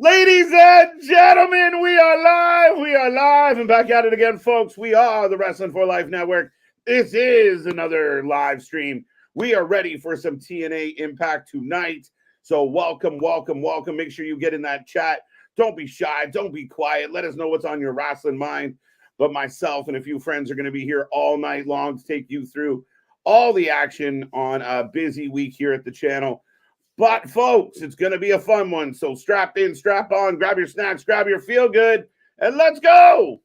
Ladies and gentlemen, we are live. We are live and back at it again, folks. We are the Wrestling for Life Network. This is another live stream. We are ready for some TNA Impact tonight. So welcome, welcome, welcome. Make sure you get in that chat. Don't be shy. Don't be quiet. Let us know what's on your wrestling mind. But myself and a few friends are going to be here all night long to take you through all the action on a busy week here at the channel. But, folks, it's going to be a fun one. So strap in, strap on, grab your snacks, grab your feel-good, and let's go!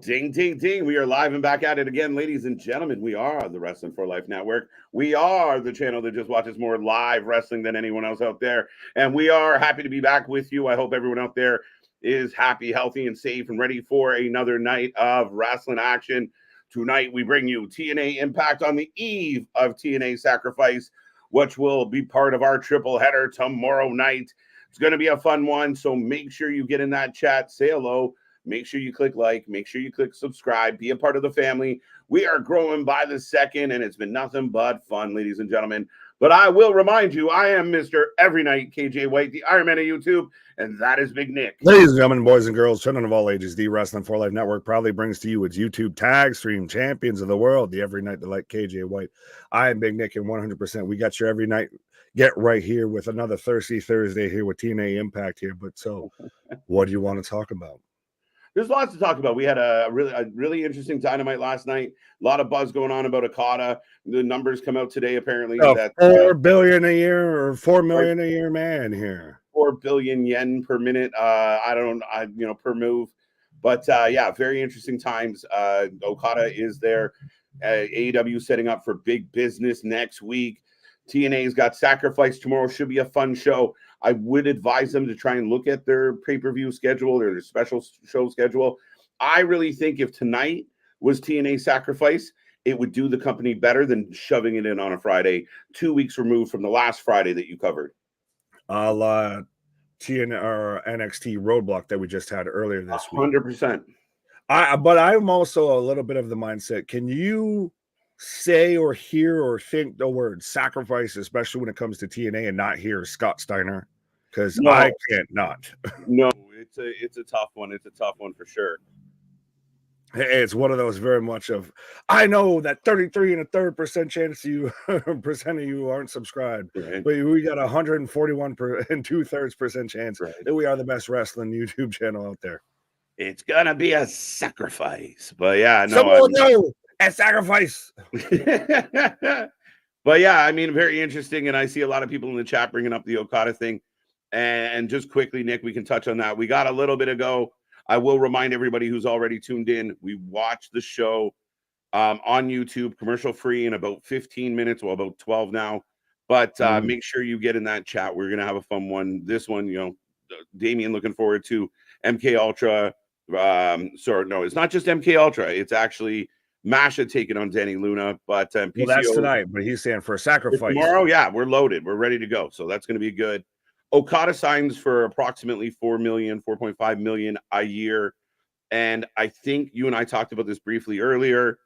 Ding, ding, ding. We are live and back at it again, ladies and gentlemen. We are the Wrestling for Life Network. We are the channel that just watches more live wrestling than anyone else out there. And we are happy to be back with you. I hope everyone out there is happy, healthy, and safe and ready for another night of wrestling action. Tonight, we bring you TNA Impact on the eve of TNA Sacrifice, which will be part of our triple header tomorrow night. It's going to be a fun one, so make sure you get in that chat, say hello. Make sure you click like, make sure you click subscribe, be a part of the family. We are growing by the second, and it's been nothing but fun, ladies and gentlemen. But I will remind you, I am Mr. Every Night KJ White, the Iron Man of YouTube, and that is Big Nick. Ladies and gentlemen, boys and girls, children of all ages, the Wrestling for Life Network proudly brings to you its YouTube tag stream champions of the world, the Every Night Delight KJ White. I am Big Nick, and 100%, we got your every night get right here with another Thirsty Thursday here with TNA Impact here. But so, what do you want to talk about? There's lots to talk about. We had a really interesting Dynamite last night. A lot of buzz going on about Okada. The numbers come out today, apparently. That 4 billion a year or 4 million a year, man. Here, 4 billion yen per minute. Per move. But yeah, very interesting times. Okada is there. AEW setting up for big business next week. TNA's got Sacrifice tomorrow. Should be a fun show. I would advise them to try and look at their pay-per-view schedule or their special show schedule. I really think if tonight was TNA Sacrifice, it would do the company better than shoving it in on a Friday, 2 weeks removed from the last Friday that you covered. A la TNA or NXT Roadblock that we just had earlier this week. 100%. But I'm also a little bit of the mindset. Can you say or hear or think the word sacrifice, especially when it comes to TNA, and not hear Scott Steiner? Because no. I can't not. No, it's a tough one. It's a tough one for sure. It's one of those very much of, I know that 33 1/3% chance you percent of you aren't subscribed, right. But we got 141 2/3% chance that we are the best wrestling YouTube channel out there. It's gonna be a sacrifice, but yeah, no, a sacrifice. But yeah, I mean, very interesting, and I see a lot of people in the chat bringing up the Okada thing. And just quickly, Nick, we can touch on that. We got a little bit ago. I will remind everybody who's already tuned in, we watched the show on YouTube, commercial free, in about 15 minutes, well, about 12 now. But make sure you get in that chat. We're gonna have a fun one. This one, you know, Damien looking forward to MK Ultra. Sorry, no, it's not just MK Ultra. It's actually Masha taking on Danny Luna, but PCO, well, that's tonight. But he's saying for a sacrifice tomorrow. Yeah, we're loaded. We're ready to go. So that's going to be good. Okada signs for approximately 4.5 million a year, and I think you and I talked about this briefly earlier.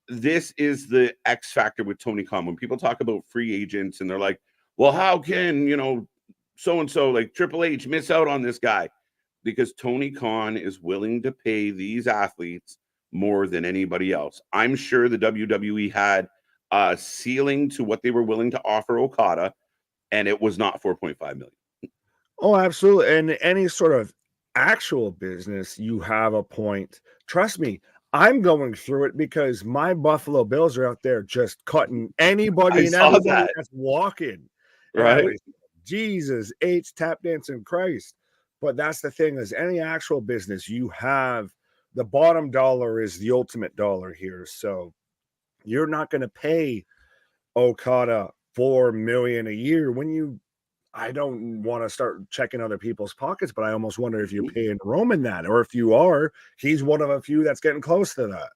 This is the X factor with Tony Khan. When people talk about free agents and they're like, "Well, how can so and so like Triple H miss out on this guy?" Because Tony Khan is willing to pay these athletes more than anybody else. I'm sure the WWE had a ceiling to what they were willing to offer Okada, and it was not 4.5 million. Oh, absolutely. And any sort of actual business, you have a point. Trust me, I'm going through it because my Buffalo Bills are out there just cutting anybody and everybody that's walking. Right. Jesus, H, tap dancing Christ. But that's the thing, is any actual business, you have the bottom dollar is the ultimate dollar here. So you're not going to pay Okada $4 million a year when you I don't want to start checking other people's pockets, but I almost wonder if you're paying Roman that, or if you are, he's one of a few that's getting close to that.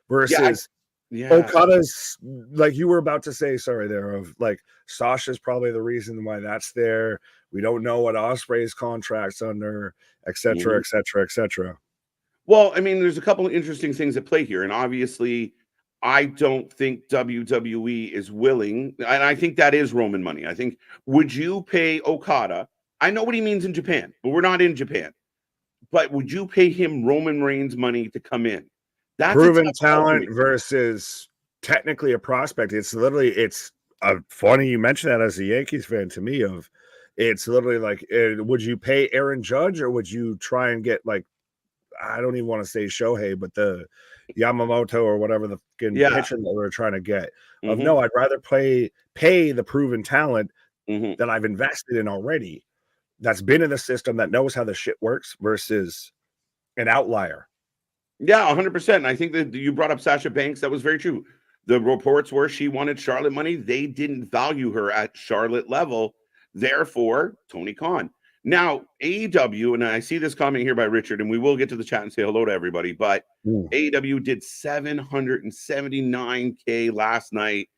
Versus Okada's, like you were about to say, sorry, there, of like Sasha's probably the reason why that's there. We don't know what Ospreay's contract's under, et cetera, et cetera, et cetera. Well, I mean, there's a couple of interesting things at play here, and obviously, I don't think WWE is willing, and I think that is Roman money. I think, would you pay Okada? I know what he means in Japan, but we're not in Japan. But would you pay him Roman Reigns money to come in? That's proven talent versus technically a prospect. It's literally, it's funny you mentioned that as a Yankees fan to me. Of it's literally like, would you pay Aaron Judge, or would you try and get like, I don't even want to say Shohei, but the Yamamoto or whatever the pitcher that we're trying to get. No, I'd rather pay the proven talent that I've invested in already, that's been in the system, that knows how the shit works, versus an outlier. Yeah, 100%. And I think that you brought up Sasha Banks. That was very true. The reports were she wanted Charlotte money. They didn't value her at Charlotte level. Therefore, Tony Khan. Now, AEW, and I see this comment here by Richard, and we will get to the chat and say hello to everybody, but AEW did $779K last night.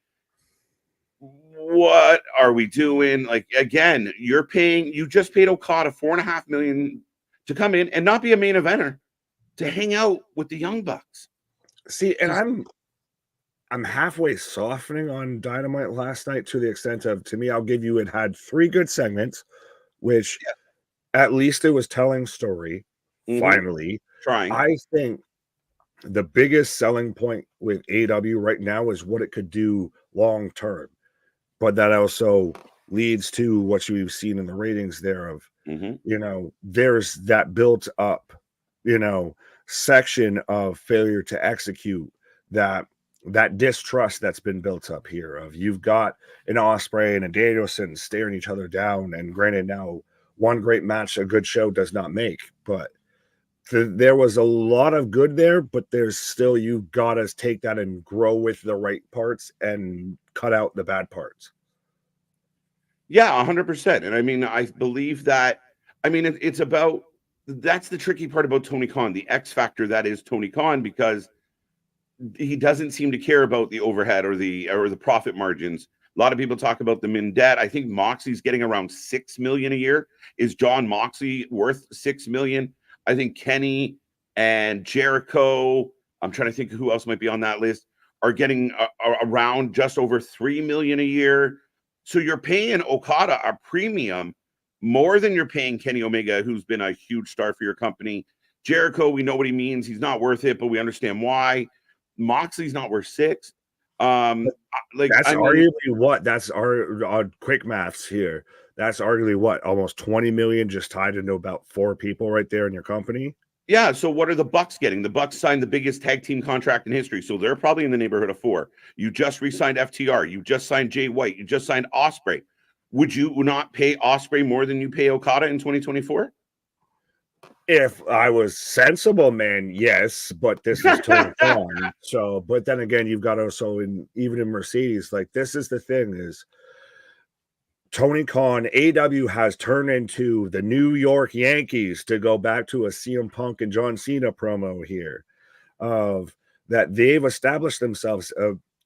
What are we doing? Like, again, you just paid Okada $4.5 million to come in and not be a main eventer, to hang out with the Young Bucks. See, and I'm halfway softening on Dynamite last night, to the extent of, to me, I'll give you, it had 3 good segments, which at least it was telling story. Finally, trying. I think the biggest selling point with AEW right now is what it could do long term, but that also leads to what we've seen in the ratings there of, there's that built up, section of failure to execute, that distrust that's been built up here of, you've got an Ospreay and a Danielson staring each other down, and granted, now one great match a good show does not make, but there was a lot of good there, but there's still, you've got to take that and grow with the right parts and cut out the bad parts. Yeah, 100%. And I mean, I believe that, I mean, it's about, that's the tricky part about Tony Khan, the X factor that is Tony Khan, because he doesn't seem to care about the overhead or the profit margins. A lot of people talk about them in debt. I think Moxley's getting around $6 million a year. Is John Moxley worth $6 million? I think Kenny and Jericho, I'm trying to think who else might be on that list, are getting around just over $3 million a year. So you're paying Okada a premium more than you're paying Kenny Omega, who's been a huge star for your company. Jericho, we know what he means. He's not worth it, but we understand why. Moxley's not worth $6. That's arguably what? That's our quick maths here. That's arguably what? Almost 20 million just tied into about 4 people right there in your company. Yeah. So what are the Bucks getting? The Bucks signed the biggest tag team contract in history, so they're probably in the neighborhood of 4. You just re-signed FTR. You just signed Jay White. You just signed Ospreay. Would you not pay Ospreay more than you pay Okada in 2024? If I was sensible, man, yes, but this is Tony Khan. So, but then again, you've got also even in Mercedes, like, this is the thing is, Tony Khan, AEW has turned into the New York Yankees, to go back to a CM Punk and John Cena promo here, of that they've established themselves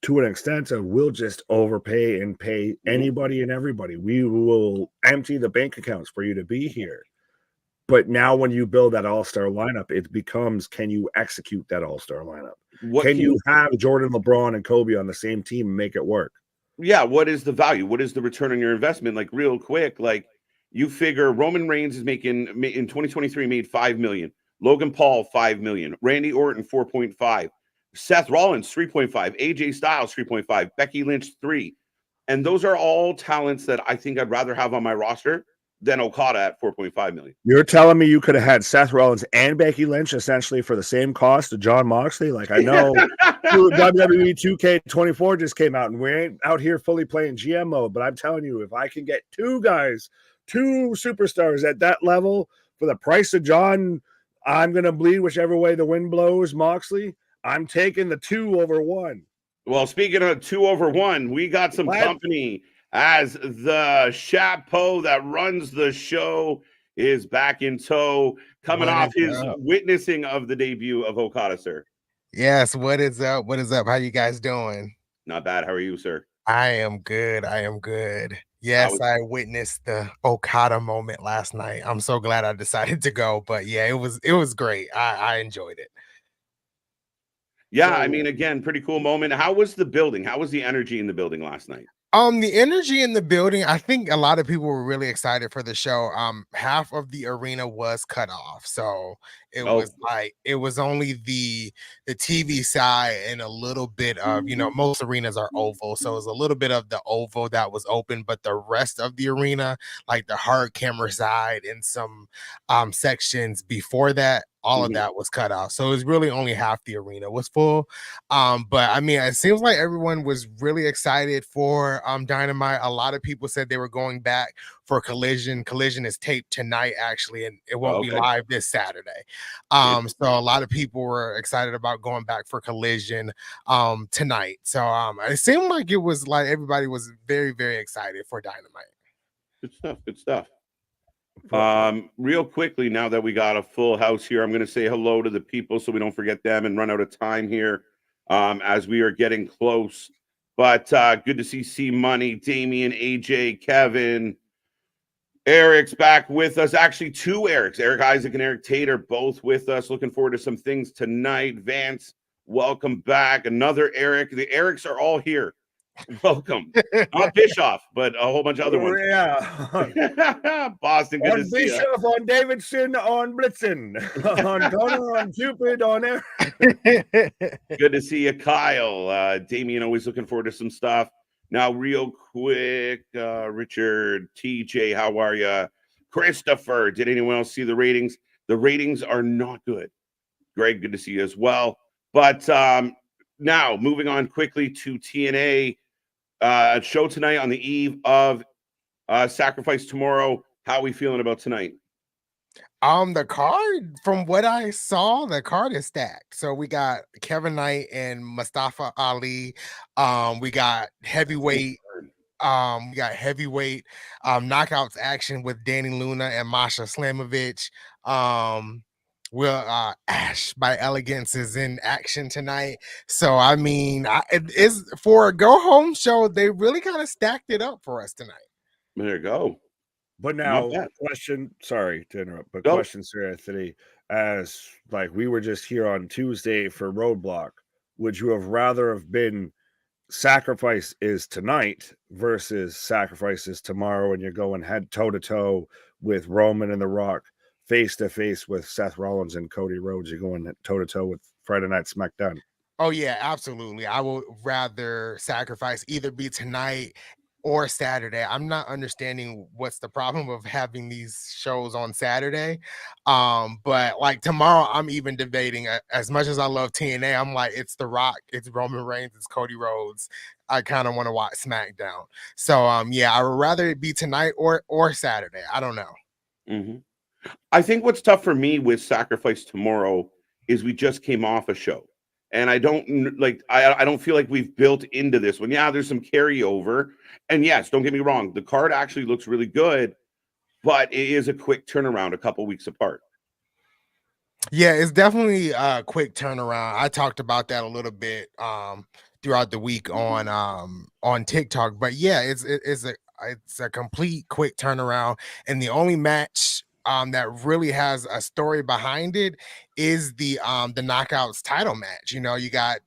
to an extent of, we'll just overpay and pay anybody and everybody. We will empty the bank accounts for you to be here. But now when you build that all-star lineup, it becomes, can you execute that all-star lineup? Can you have Jordan, LeBron, and Kobe on the same team and make it work? Yeah, what is the value? What is the return on your investment? Like, real quick, like, you figure Roman Reigns is making, in 2023, made $5 million. Logan Paul, $5 million. Randy Orton, 4.5. Seth Rollins, 3.5. AJ Styles, 3.5. Becky Lynch, 3. And those are all talents that I think I'd rather have on my roster than Okada at 4.5 million. You're telling me you could have had Seth Rollins and Becky Lynch essentially for the same cost of John Moxley? Like, I know WWE 2K24 just came out, and we ain't out here fully playing GM mode, but I'm telling you, if I can get 2 guys, 2 superstars at that level for the price of John, I'm going to bleed whichever way the wind blows, Moxley. I'm taking the 2 over 1. Well, speaking of 2 over 1, we got some company as the chapeau that runs the show is back in tow, coming What off is his up? witnessing of the debut of Okada, sir. Yes, what is up? What is up? How you guys doing? Not bad. How are you, sir? I am good. I am good. How Yes, was I witnessed the Okada moment last night. I'm so glad I decided to go. But yeah, it was great. I enjoyed it. Yeah, I So mean, again, pretty cool moment. How was the building? How was the energy in the building last night? The energy in the building, I think a lot of people were really excited for the show. Half of the arena was cut off, so it Oh, was like it was only the TV side and a little bit of, most arenas are oval, so it was a little bit of the oval that was open, but the rest of the arena, like the hard camera side and some sections before that, all of mhm. that was cut off. So it was really only half the arena was full. But I mean, it seems like everyone was really excited for Dynamite. A lot of people said they were going back for Collision. Collision is taped tonight, actually, and it won't be Okay. live this Saturday. So a lot of people were excited about going back for Collision tonight. So it seemed like it was like everybody was very, very excited for Dynamite. Good stuff. Good stuff. for- Real quickly, now that we got a full house here, I'm going to say hello to the people so we don't forget them and run out of time here as we are getting close. But good to see C Money, Damien, AJ, Kevin. Eric's back with us. Actually, two Erics, Eric Isaac and Eric Tater, both with us. Looking forward to some things tonight. Vance, welcome back. Another Eric. The Erics are all here. Welcome. Not Bischoff, but a whole bunch of other ones. Yeah. Boston, good to On see you. Bischoff, on Davidson, on Blitzen, on Connor, on Cupid, on there. Good to see you, Kyle. Damien, always looking forward to some stuff. Now, real quick, Richard, TJ, how are you? Christopher, did anyone else see the ratings? The ratings are not good. Greg, good to see you as well. But now, moving on quickly to TNA show tonight on the eve of Sacrifice tomorrow. How are we feeling about tonight? The card, from what I saw, the card is stacked. So we got Kevin Knight and Mustafa Ali. We got heavyweight. We got heavyweight knockouts action with Danny Luna and Masha Slamovich. Ash by Elegance is in action tonight. So I mean, it is for a go home show. They really kind of stacked it up for us tonight. There you go. But Not now, bad. question, sorry to interrupt, but Go. question, Sir Anthony, as like we were just here on Tuesday for Roadblock, would you have rather have been Sacrifice is tonight versus Sacrifice is tomorrow, and you're going head toe to toe with Roman and The Rock, face to face with Seth Rollins and Cody Rhodes? You're going toe to toe with Friday Night SmackDown. Oh yeah, absolutely. I would rather Sacrifice either be tonight or Saturday. I'm not understanding what's the problem of having these shows on Saturday. But like tomorrow, I'm even debating. As much as I love TNA, I'm like, it's The Rock, it's Roman Reigns, it's Cody Rhodes. I kind of want to watch SmackDown. So yeah, I would rather it be tonight or Saturday. I don't know. Mm-hmm. I think what's tough for me with Sacrifice tomorrow is we just came off a show. And I don't like I don't feel like we've built into this one. Yeah, there's some carryover. And yes, don't get me wrong, the card actually looks really good, but it is a quick turnaround a couple weeks apart. Yeah, it's definitely a quick turnaround. I talked about that a little bit throughout the week on TikTok. But yeah, it's a complete quick turnaround. And the only match that really has a story behind it is the knockouts title match. You know, you got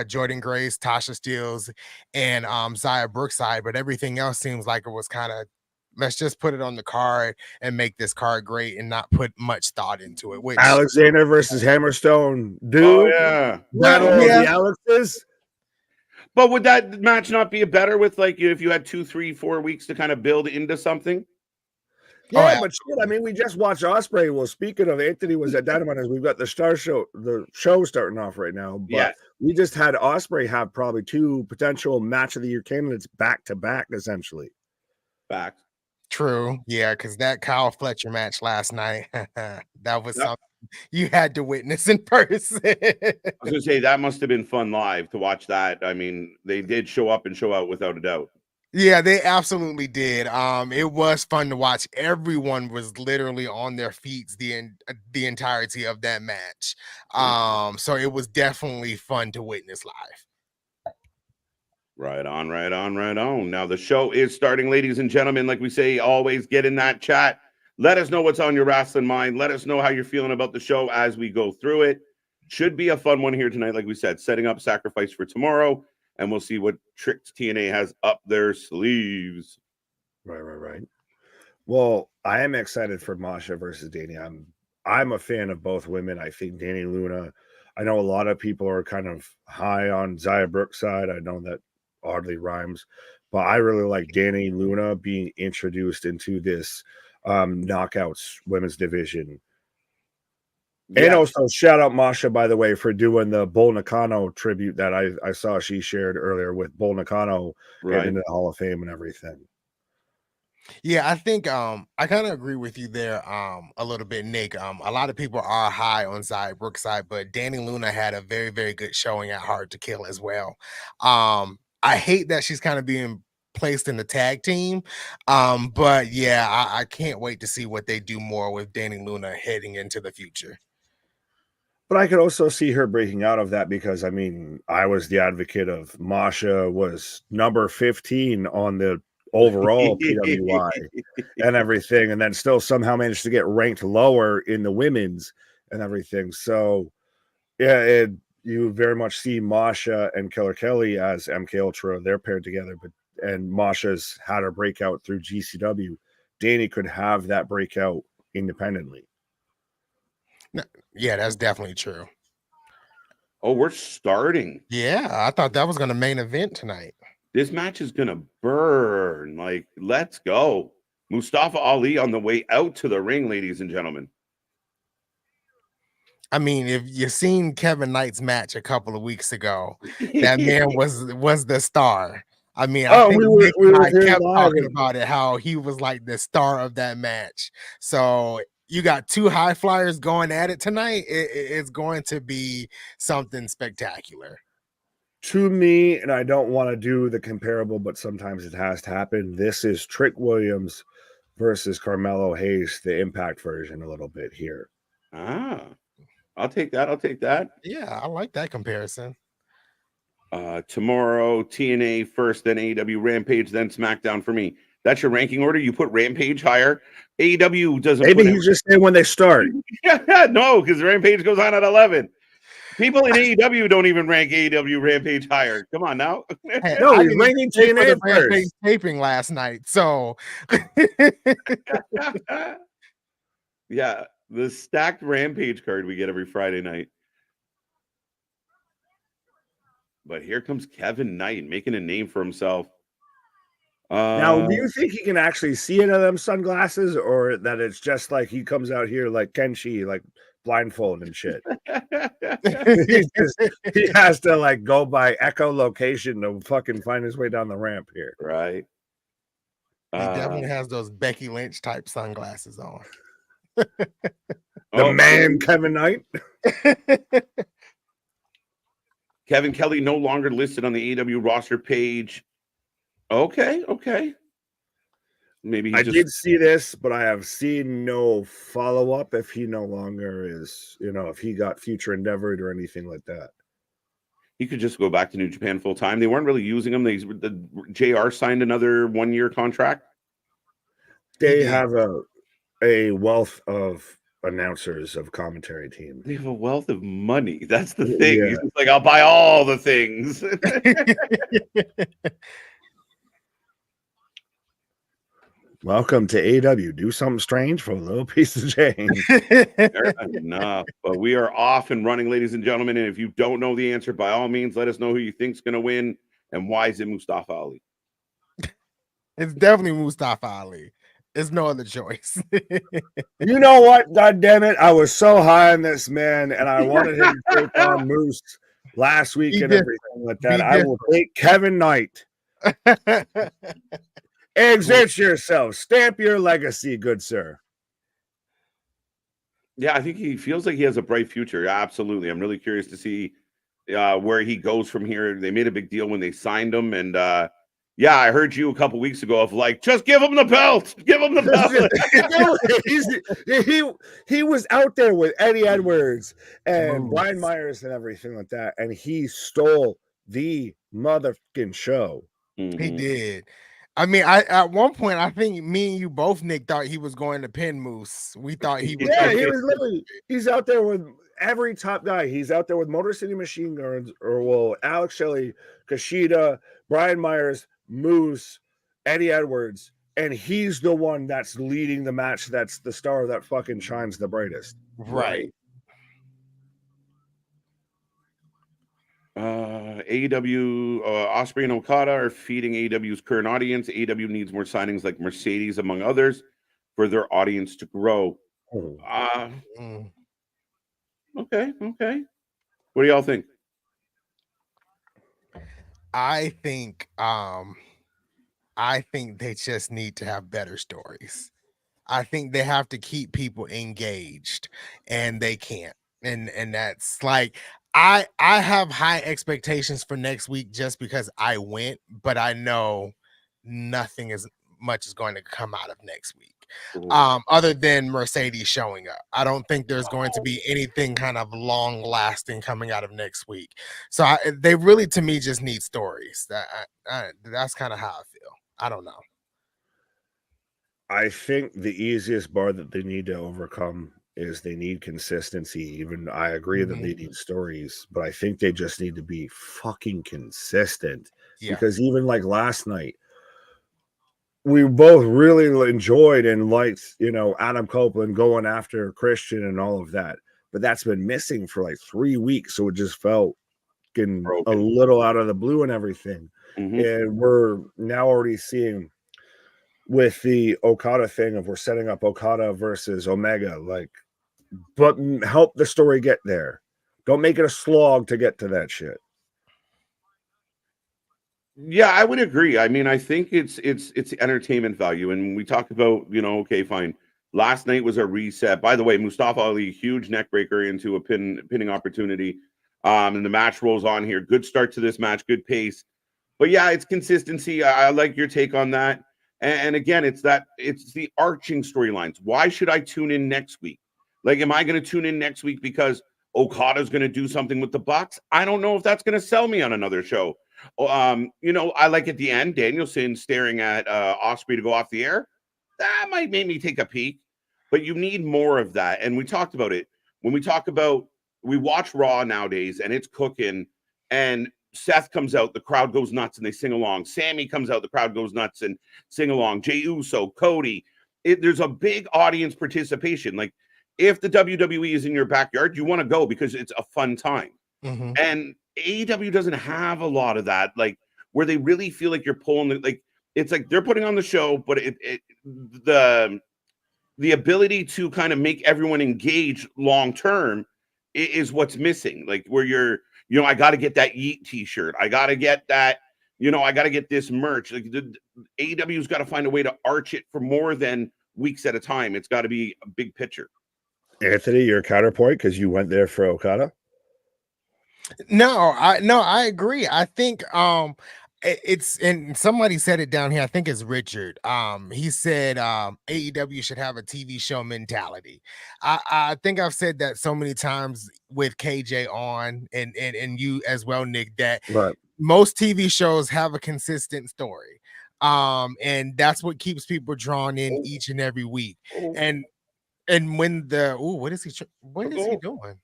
Jordan Grace, Tasha Steeles, and Zaya Brookside, but everything else seems like it was kind of, let's just put it on the card and make this card great and not put much thought into it. Which Alexander versus Hammerstone, Oh dude. yeah. Battle of yeah. the Alexes. But would that match not be better with like if you had 2, 3, 4 weeks to kind of build into something? Yeah, Oh, but shit, I mean, we just watched Osprey. Well, speaking of, Anthony was at Dynamite, as we've got the show starting off right now. But Yes. we just had Osprey have probably 2 potential match of the year candidates back to back, essentially. Facts. true. Yeah, because that Kyle Fletcher match last night, that was Yep. something you had to witness in person. I was gonna say that must have been fun live to watch that. I mean, they did show up and show out without a doubt. Yeah, they absolutely did. It was fun to watch. Everyone was literally on their feet the entirety of that match. So it was definitely fun to witness live. Right on, right on, right on. Now the show is starting, ladies and gentlemen. Like we say, always get in that chat. Let us know what's on your wrestling mind. Let us know how you're feeling about the show as we go through it. Should be a fun one here tonight, like we said, setting up Sacrifice for tomorrow, and we'll see what tricks TNA has up their sleeves. Right. Well, I am excited for Masha versus Danny. I'm a fan of both women. I think Danny Luna. I know a lot of people are kind of high on Zaya Brooks' side. I know that oddly rhymes, but I really like Danny Luna being introduced into this knockouts women's division. Yeah. And also shout out Masha, by the way, for doing the Bull Nakano tribute that I saw she shared earlier with Bull Nakano Right. in the Hall of Fame and everything. Yeah, I think I kind of agree with you there a little bit, Nick. A lot of people are high on Zaya Brooks' side, but Danny Luna had a very, very good showing at Hard to Kill as well. I hate that she's kind of being placed in the tag team. But yeah, I can't wait to see what they do more with Danny Luna heading into the future. But I could also see her breaking out of that because, I mean, I was the advocate of Masha was number 15 on the overall PWI and everything, and then still somehow managed to get ranked lower in the women's and everything. So, yeah, you very much see Masha and Killer Kelly as MK Ultra. They're paired together, and Masha's had her breakout through GCW. Danny could have that breakout independently. Yeah, that's definitely true. Oh, we're starting. Yeah, I thought that was going to main event tonight. This match is going to burn. Like, let's go. Mustafa Ali on the way out to the ring, ladies and gentlemen. I mean, if you seen Kevin Knight's match a couple of weeks ago, that man was the star. I mean, I think Nick and I kept talking about it, how he was like the star of that match. So you got two high flyers going at it tonight. It's going to be something spectacular. To me, and I don't want to do the comparable, but sometimes it has to happen. This is Trick Williams versus Carmelo Hayes, the Impact version, a little bit here. I'll take that. I'll take that. Yeah, I like that comparison. Tomorrow, TNA first, then AEW Rampage, then SmackDown for me. That's your ranking order. You put Rampage higher. AEW doesn't. Maybe he's just saying when they start. No, because Rampage goes on at 11. People in AEW don't even rank AEW Rampage higher. Come on now. Hey, no, he's ranking TNA Rampage taping last night. So yeah, the stacked Rampage card we get every Friday night. But here comes Kevin Knight making a name for himself. Now, do you think he can actually see into them sunglasses, or that it's just like he comes out here like Kenshi, like blindfold and shit? he has to like go by echolocation to fucking find his way down the ramp here. Right. He definitely has those Becky Lynch type sunglasses on. Man, Kevin Knight. Kevin Kelly no longer listed on the AEW roster page. Okay. Maybe I did see this, but I have seen no follow-up if he no longer is, if he got future endeavored or anything like that. He could just go back to New Japan full time. They weren't really using him. The JR signed another 1-year contract. They have a wealth of announcers of commentary team. They have a wealth of money. That's the thing. Yeah. He's just like, I'll buy all the things. Welcome to AEW. Do something strange for a little piece of change. Enough. But we are off and running, ladies and gentlemen. And if you don't know the answer, by all means, let us know who you think's going to win and why is it Mustafa Ali. It's definitely Mustafa Ali. There's no other choice. You know what? God damn it. I was so high on this man, and I wanted him to take on Moose last week and everything like that. I will take Kevin Knight. Exert yourself. Stamp your legacy, good sir. Yeah, I think he feels like he has a bright future. Absolutely. I'm really curious to see where he goes from here. They made a big deal when they signed him, and Yeah, I heard you a couple weeks ago of like, just give him the belt. Give him the belt. he was out there with Eddie Edwards and Moose. Brian Myers and everything like that, and he stole the motherfucking show. He did. I mean, at one point, I think me and you both, Nick, thought he was going to pin Moose. We thought he was. Yeah, he was literally. He's out there with every top guy. He's out there with Motor City Machine Guns, or Alex Shelley, Kushida, Brian Myers, Moose, Eddie Edwards, and he's the one that's leading the match. That's the star that fucking shines the brightest. Right. AEW, Osprey and Okada are feeding AEW's current audience. AEW needs more signings like Mercedes, among others, for their audience to grow. Okay. What do y'all think? I think they just need to have better stories. I think they have to keep people engaged, and they can't. And that's like, I have high expectations for next week just because I went, but I know nothing as much is going to come out of next week. Other than Mercedes showing up. I don't think there's going to be anything kind of long lasting coming out of next week. So they really, to me, just need stories. That's kind of how I feel. I don't know. I think the easiest bar that they need to overcome is they need consistency. Even I agree that they need stories, but I think they just need to be fucking consistent. Because even like last night, we both really enjoyed and liked, Adam Copeland going after Christian and all of that. But that's been missing for like 3 weeks. So it just felt a little out of the blue and everything. And we're now already seeing with the Okada thing of we're setting up Okada versus Omega, but help the story get there. Don't make it a slog to get to that shit. Yeah, I would agree. I mean, I think it's entertainment value. And we talked about, okay, fine. Last night was a reset. By the way, Mustafa Ali, huge neck breaker into a pinning opportunity. And the match rolls on here. Good start to this match, good pace. But yeah, it's consistency. I like your take on that. And again, it's the arching storylines. Why should I tune in next week? Like, am I going to tune in next week because Okada's going to do something with the Bucks? I don't know if that's going to sell me on another show. I like at the end, Danielson staring at Osprey to go off the air. That might make me take a peek, but you need more of that. And we talked about it when we watch Raw nowadays, and it's cooking. And Seth comes out, the crowd goes nuts, and they sing along. Sammy comes out, the crowd goes nuts and sing along. Jey Uso, Cody. There's a big audience participation. Like, if the WWE is in your backyard, you want to go because it's a fun time. And AEW doesn't have a lot of that, like where they really feel like you're pulling it's like they're putting on the show, but the ability to kind of make everyone engage long term is what's missing. Like where you're, I got to get that Yeet t-shirt, I got to get that, I got to get this merch. Like the AEW's got to find a way to arch it for more than weeks at a time. It's got to be a big picture. Anthony, your counterpoint, because you went there for Okada. No, I agree. I think it's, and somebody said it down here. I think it's Richard. He said AEW should have a TV show mentality. I think I've said that so many times with KJ on and you as well, Nick, that most TV shows have a consistent story. And that's what keeps people drawn in each and every week. And when what is he doing?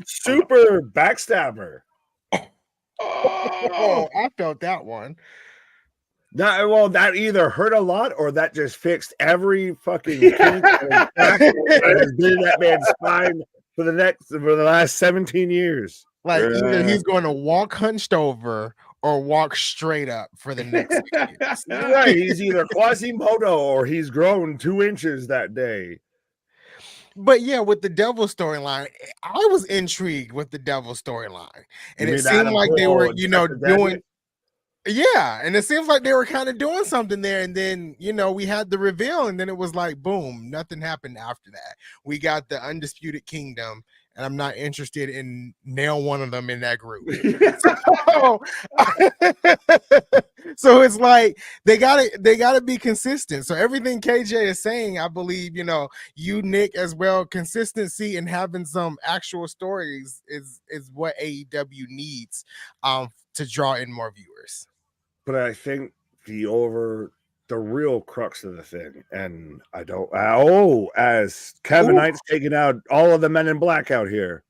Super backstabber. Oh, I felt that one. That either hurt a lot or that just fixed every fucking kink that has been in that man's spine for the last 17 years. Like either he's going to walk hunched over or walk straight up for the next week. Right, he's either Quasimodo or he's grown 2 inches that day. But yeah, with the Devil storyline, I was intrigued with the Devil storyline, and it seemed like they were, doing. Yeah, and it seems like they were kind of doing something there, and then we had the reveal, and then it was like boom, nothing happened after that. We got the Undisputed Kingdom, and I'm not interested in nail one of them in that group. So it's like they gotta be consistent. So everything KJ is saying, I believe, you, Nick, as well, consistency and having some actual stories is what AEW needs to draw in more viewers. But I think the real crux of the thing, and as Kevin Knight's taking out all of the men in black out here.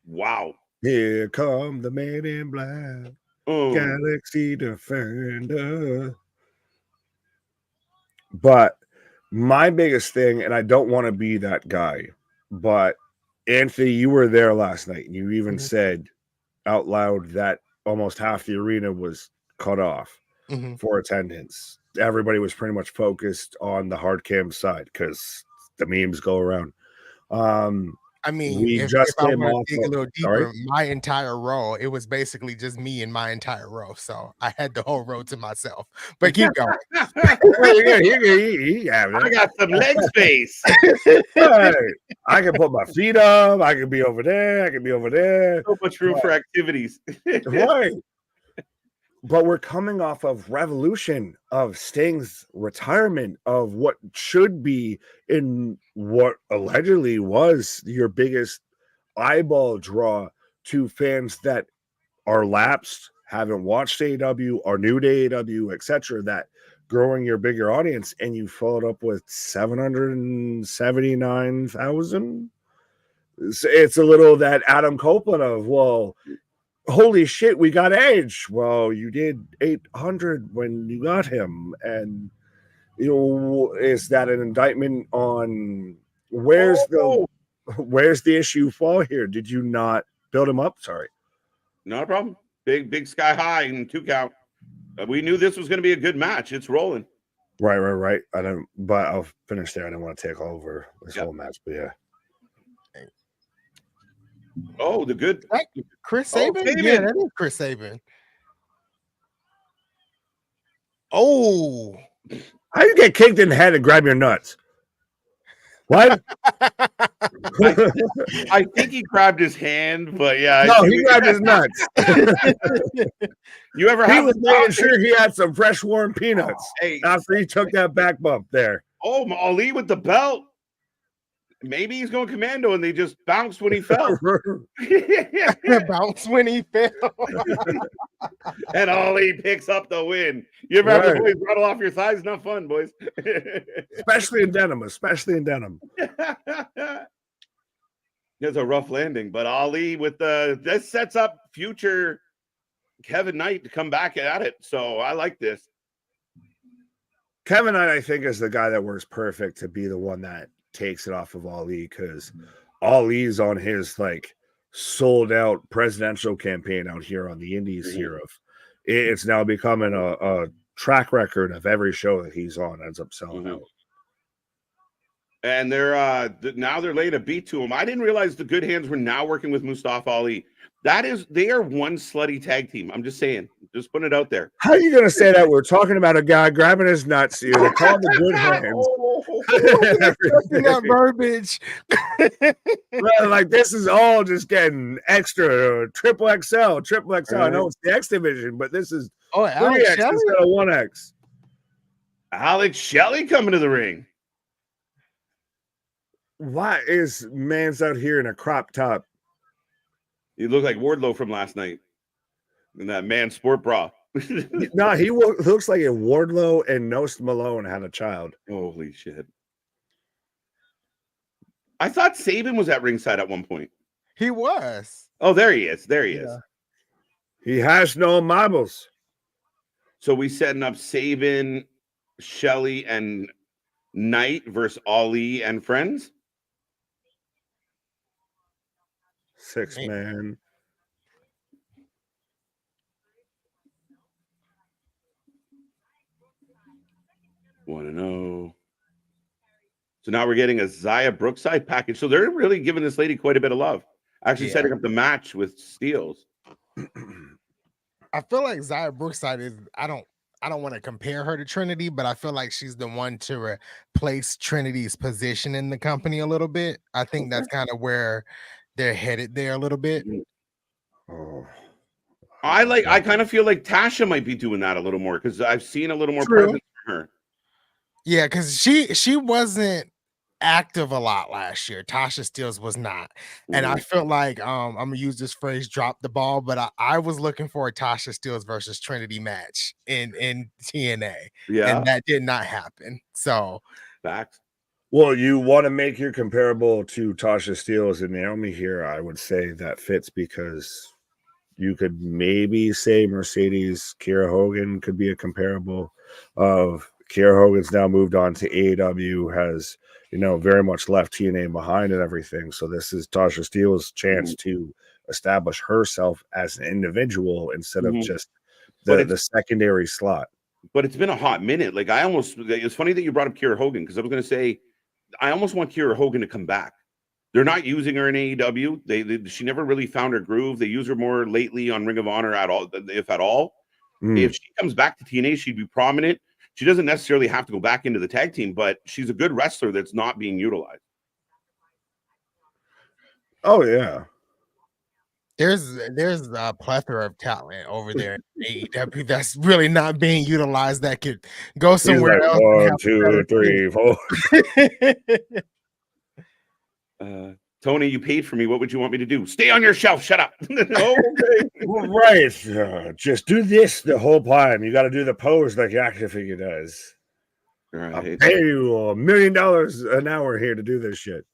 Wow. Here come the men in black. Galaxy Defender. But my biggest thing, and I don't want to be that guy, but Anthony, you were there last night, and you even said out loud that almost half the arena was cut off for attendance. Everybody was pretty much focused on the hard cam side because the memes go around. I mean, if I want to dig a little deeper, my entire row, it was basically just me and my entire row. So I had the whole row to myself. But keep going. I got some leg space. I can put my feet up. I can be over there. I can be over there. So much room for activities. Right. But we're coming off of Revolution, of Sting's retirement, of what should be in what allegedly was your biggest eyeball draw to fans that are lapsed, haven't watched AEW, are new to AEW, etc., that growing your bigger audience, and you followed up with 779,000. It's a little that Adam Copeland of, well, holy shit, we got Edge. Well, you did 800 when you got him. And, is that an indictment on where's the issue fall here? Did you not build him up? Sorry. No problem. Big sky high and 2 count. We knew this was going to be a good match. It's rolling. Right. But I'll finish there. I don't want to take over this whole match, but yeah. Oh, the good Chris Sabin? Yeah, that is Chris Sabin. Oh, how you get kicked in the head and grab your nuts? What? I think he grabbed his hand, but yeah. No, he grabbed his nuts. You ever he was making sure he had some fresh warm peanuts after he took that back bump there. Oh, Ali with the belt. Maybe he's going commando and they just bounced when he fell. Bounce when he fell. And Ali picks up the win. You ever have the boys rattle off your thighs? Not fun, boys. Especially in denim. It's a rough landing, but Ali with this sets up future Kevin Knight to come back at it. So I like this. Kevin Knight, I think, is the guy that works perfect to be the one that takes it off of Ali, because Ali's on his sold out presidential campaign out here on the indies here. Of it's now becoming a track record of every show that he's on ends up selling out. And they're now they're laying a beat to him. I didn't realize the Good Hands were now working with Mustafa Ali. They are one slutty tag team. I'm just saying, just putting it out there. How are you gonna say that? We're talking about a guy grabbing his nuts here. They call the Good Hands. That verbiage. Well, this is all just getting extra, triple XL. I know it's the X division, but this is 3X instead of 1X. Alex Shelley coming to the ring. Why is man's out here in a crop top? You look like Wardlow from last night in that man sport bra. No, he looks like a Wardlow and Nost Malone had a child. Holy shit. I thought Sabin was at ringside at one point. He was. Oh, there he is. He has no marbles. So we setting up Sabin, Shelley, and Knight versus Ali and friends. 6-man. Want to know? So now we're getting a Zaya Brookside package. So they're really giving this lady quite a bit of love. Actually setting up the match with Steels. I feel like Zaya Brookside is. I I don't want to compare her to Trinity, but I feel like she's the one to replace Trinity's position in the company a little bit. I think that's kind of where they're headed there a little bit. Oh, I kind of feel like Tasha might be doing that a little more because I've seen a little more True. presence from her. Yeah, because she wasn't active a lot last year. Tasha Steelz was not. And I felt like I'm gonna use this phrase drop the ball, but I was looking for a Tasha Steelz versus Trinity match in TNA. Yeah. And that did not happen. So Facts. Well, you want to make your comparable to Tasha Steelz and Naomi here. I would say that fits because you could maybe say Mercedes Kiera Hogan could be a comparable of Kiera Hogan's now moved on to AEW, has, you know, very much left TNA behind and everything. So this is Tasha Steelz's chance to establish herself as an individual instead of just the secondary slot. But it's been a hot minute. Like it's funny that you brought up Kiera Hogan because I was going to say, I almost want Kiera Hogan to come back. They're not using her in AEW. She never really found her groove. They use her more lately on Ring of Honor at all, if at all. If she comes back to TNA, she'd be prominent. She doesn't necessarily have to go back into the tag team, but she's a good wrestler that's not being utilized. Oh yeah. There's a plethora of talent over there in AEW that's really not being utilized that could go somewhere else. 1, 2, 3, 4. Tony, you paid for me. What would you want me to do? Stay on your shelf. Shut up. Okay. Right. Just do this the whole time. You got to do the pose like the action figure does. Right. I'll pay you $1 million an hour here to do this shit.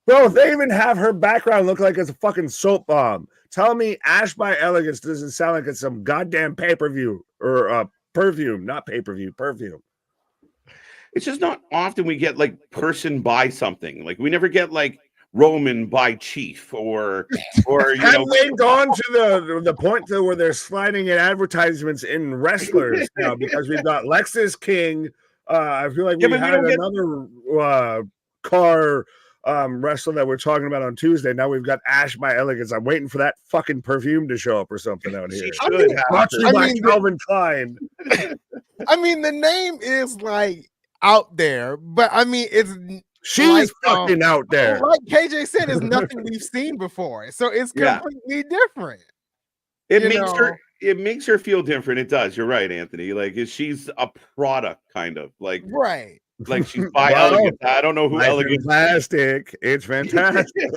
Bro, they even have her background look like it's a fucking soap bomb. Tell me Ash by Elegance doesn't sound like it's some goddamn pay-per-view or perfume, not pay-per-view, perfume. It's just not often we get like person by something. Like we never get like Roman by Chief or you know. They've gone to the point though where they're sliding in advertisements in wrestlers now because we've got Lexus King. I feel like we had another car wrestler that we're talking about on Tuesday. Now we've got Ash by Elegance. I'm waiting for that fucking perfume to show up or something out here. Calvin Klein. I mean, the name is like out there, but I mean, she's fucking out there. Like KJ said, it's nothing we've seen before, so it's completely different. It makes her feel different. It does. You're right, Anthony. Like she's a product, kind of like right. Like she's by Elegance. I don't know who Elegance. Fantastic. It's fantastic.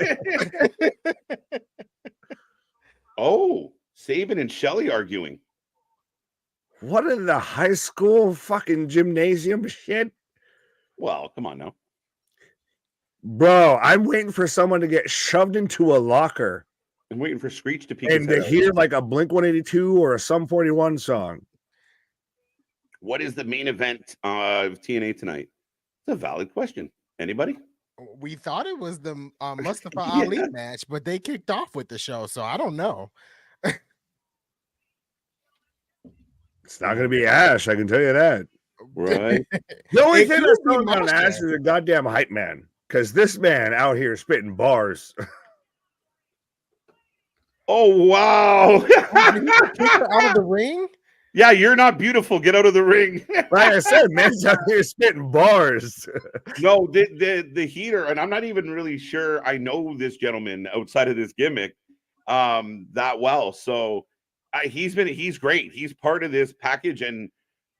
Oh, Sabin and Shelley arguing. What in the high school fucking gymnasium shit? Well, come on now. Bro, I'm waiting for someone to get shoved into a locker. I'm waiting for Screech to peek and to hear like a Blink 182 or a Sum 41 song. What is the main event of TNA tonight? It's a valid question. Anybody? We thought it was the Mustafa Ali match, but they kicked off with the show, so I don't know. It's not going to be Ash, I can tell you that. Right. The only thing that's going on Ash is a goddamn hype man, because this man out here spitting bars. Oh, wow. Out of the ring? Yeah, you're not beautiful. Get out of the ring. Like I said, man's out here spitting bars. No, the heater, and I'm not even really sure I know this gentleman outside of this gimmick that well. So he's great. He's part of this package, and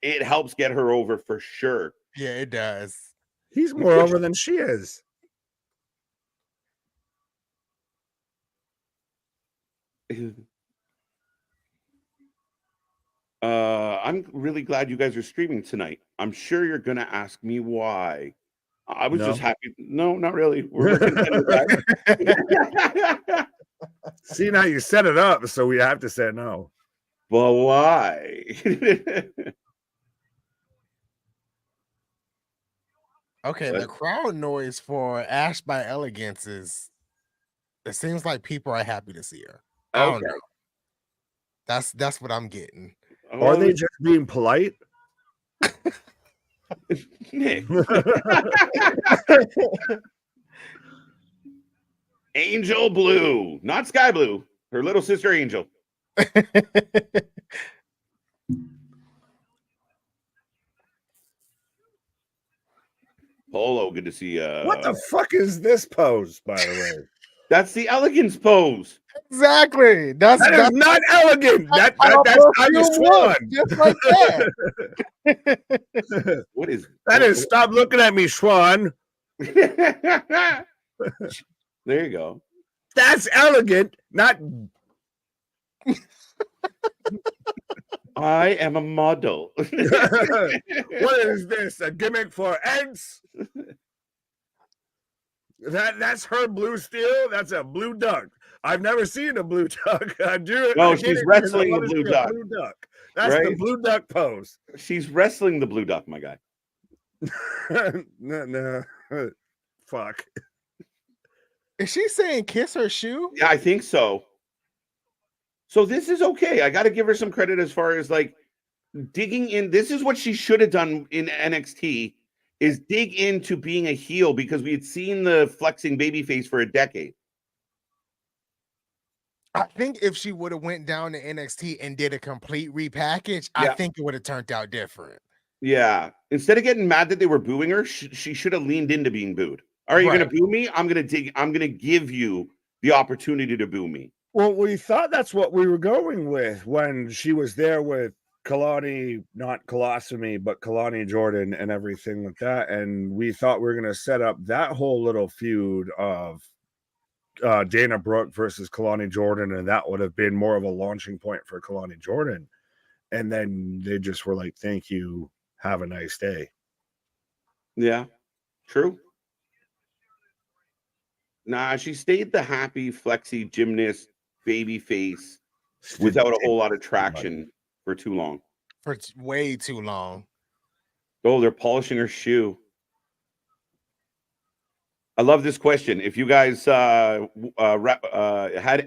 it helps get her over for sure. Yeah, it does. He's more over than she is. I'm really glad you guys are streaming tonight. I'm sure you're gonna ask me why. I was just happy. No, not really. We're See, now you set it up, so we have to say no. But why? Okay, the crowd noise for Ash by Elegance it seems like people are happy to see her. I don't know. That's what I'm getting. Are they just being polite? Nick. Angel Blue, not Sky Blue. Her little sister Angel. Polo, good to see you. What the fuck is this pose, by the way? That's the elegance pose. Exactly. That's That is not elegant. That's I'm a swan. Just like that. What is that? Is stop looking at me, Swan. There you go. That's elegant, not. I am a model. What is this? A gimmick for ants? That's her blue steel. That's a blue duck. I've never seen a blue duck. No, she's wrestling the blue duck. Blue duck. That's right? The blue duck pose. She's wrestling the blue duck, my guy. No. Fuck. Is she saying kiss her shoe? Yeah, I think so. So this is okay. I got to give her some credit as far as like digging in. This is what she should have done in NXT, is dig into being a heel, because we had seen the flexing babyface for a decade. I think if she would have went down to NXT and did a complete repackage, I think it would have turned out different. Yeah. Instead of getting mad that they were booing her, she should have leaned into being booed. Are you going to boo me? I'm going to give you the opportunity to boo me. Well, we thought that's what we were going with when she was there with Kalani, not Colostomy, but Kalani Jordan and everything like that. And we thought we were going to set up that whole little feud of Dana Brooke versus Kalani Jordan, and that would have been more of a launching point for Kalani Jordan. And then they just were like, thank you, have a nice day. Yeah, true. Nah, she stayed the happy, flexy gymnast baby face without a whole lot of traction for too long. For way too long. Oh, they're polishing her shoe. I love this question. If you guys had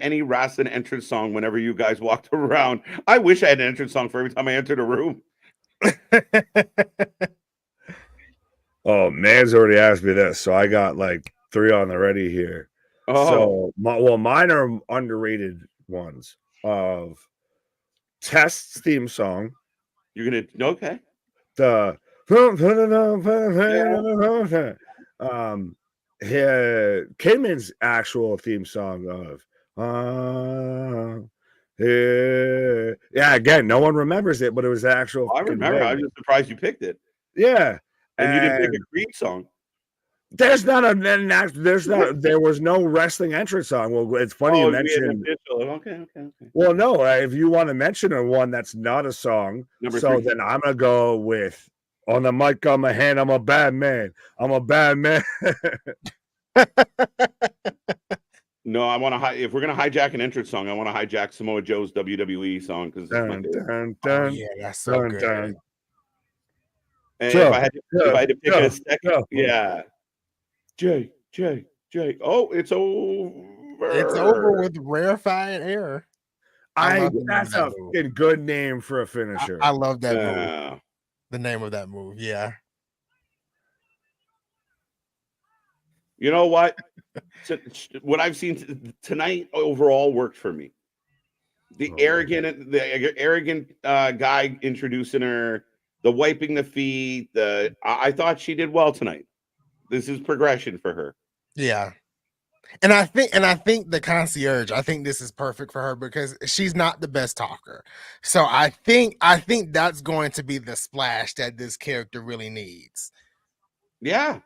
any wrestling entrance song whenever you guys walked around, I wish I had an entrance song for every time I entered a room. Oh, man's already asked me this, so I got like 3 on the ready here. Oh. So, mine are underrated ones of Test's theme song. You're gonna okay. The Cayman's actual theme song of yeah, again, no one remembers it, but it was the actual. I remember. I was just surprised you picked it. Yeah, and you didn't pick a Creed song. There was no wrestling entrance song. Well, it's funny you mentioned. Okay. Well, no, if you want to mention one that's not a song, then I'm gonna go with "On the Mic, I'm a hand, I'm a bad man, I'm a bad man." No, I want to. If we're gonna hijack an entrance song, I want to hijack Samoa Joe's WWE song because yeah, that's so good. And if I had to pick a second, yeah. Jay. Oh, it's over. It's over with rarefied air. That's a good name for a finisher. I love that move. The name of that move, yeah. You know what? What I've seen tonight overall worked for me. The arrogant guy introducing her, the wiping the feet. I thought she did well tonight. This is progression for her. Yeah. And I think the concierge, I think this is perfect for her because she's not the best talker. So I think that's going to be the splash that this character really needs. Yeah.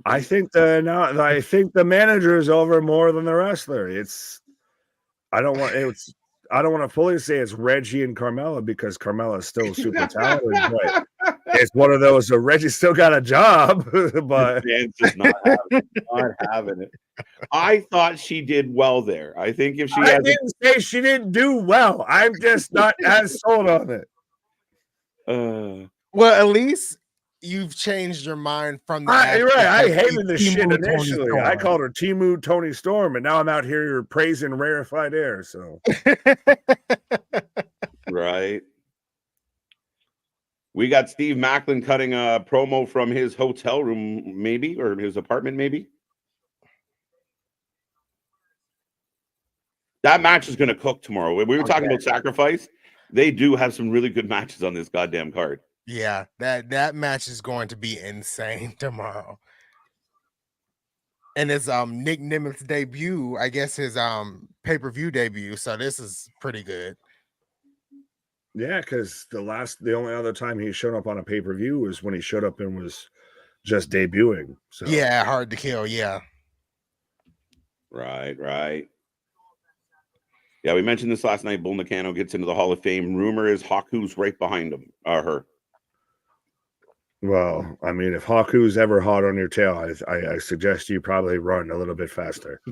I think the manager is over more than the wrestler. I don't want to fully say it's Reggie and Carmella because Carmella is still super talented, but it's one of those. So Reggie still got a job, but Dan's just not having it. I thought she did well there. I think if she didn't say she didn't do well. I'm just not as sold on it. Well, at least you've changed your mind from the. You're right. I hated this shit initially. I called her Timu Tony Storm, and now I'm out here praising rarefied air. So, right. We got Steve Macklin cutting a promo from his hotel room, maybe, or his apartment, maybe. That match is going to cook tomorrow. We were talking about Sacrifice. They do have some really good matches on this goddamn card. Yeah, that match is going to be insane tomorrow. And it's Nick Nimit's debut, I guess his pay-per-view debut. So this is pretty good. Yeah, because the only other time he showed up on a pay-per-view was when he showed up and was just debuting. So Yeah, Hard to Kill. Yeah. Right. Yeah, we mentioned this last night. Bull Nakano gets into the Hall of Fame. Rumor is Haku's right behind him, her. Well, I mean, if Haku's ever hot on your tail, I suggest you probably run a little bit faster.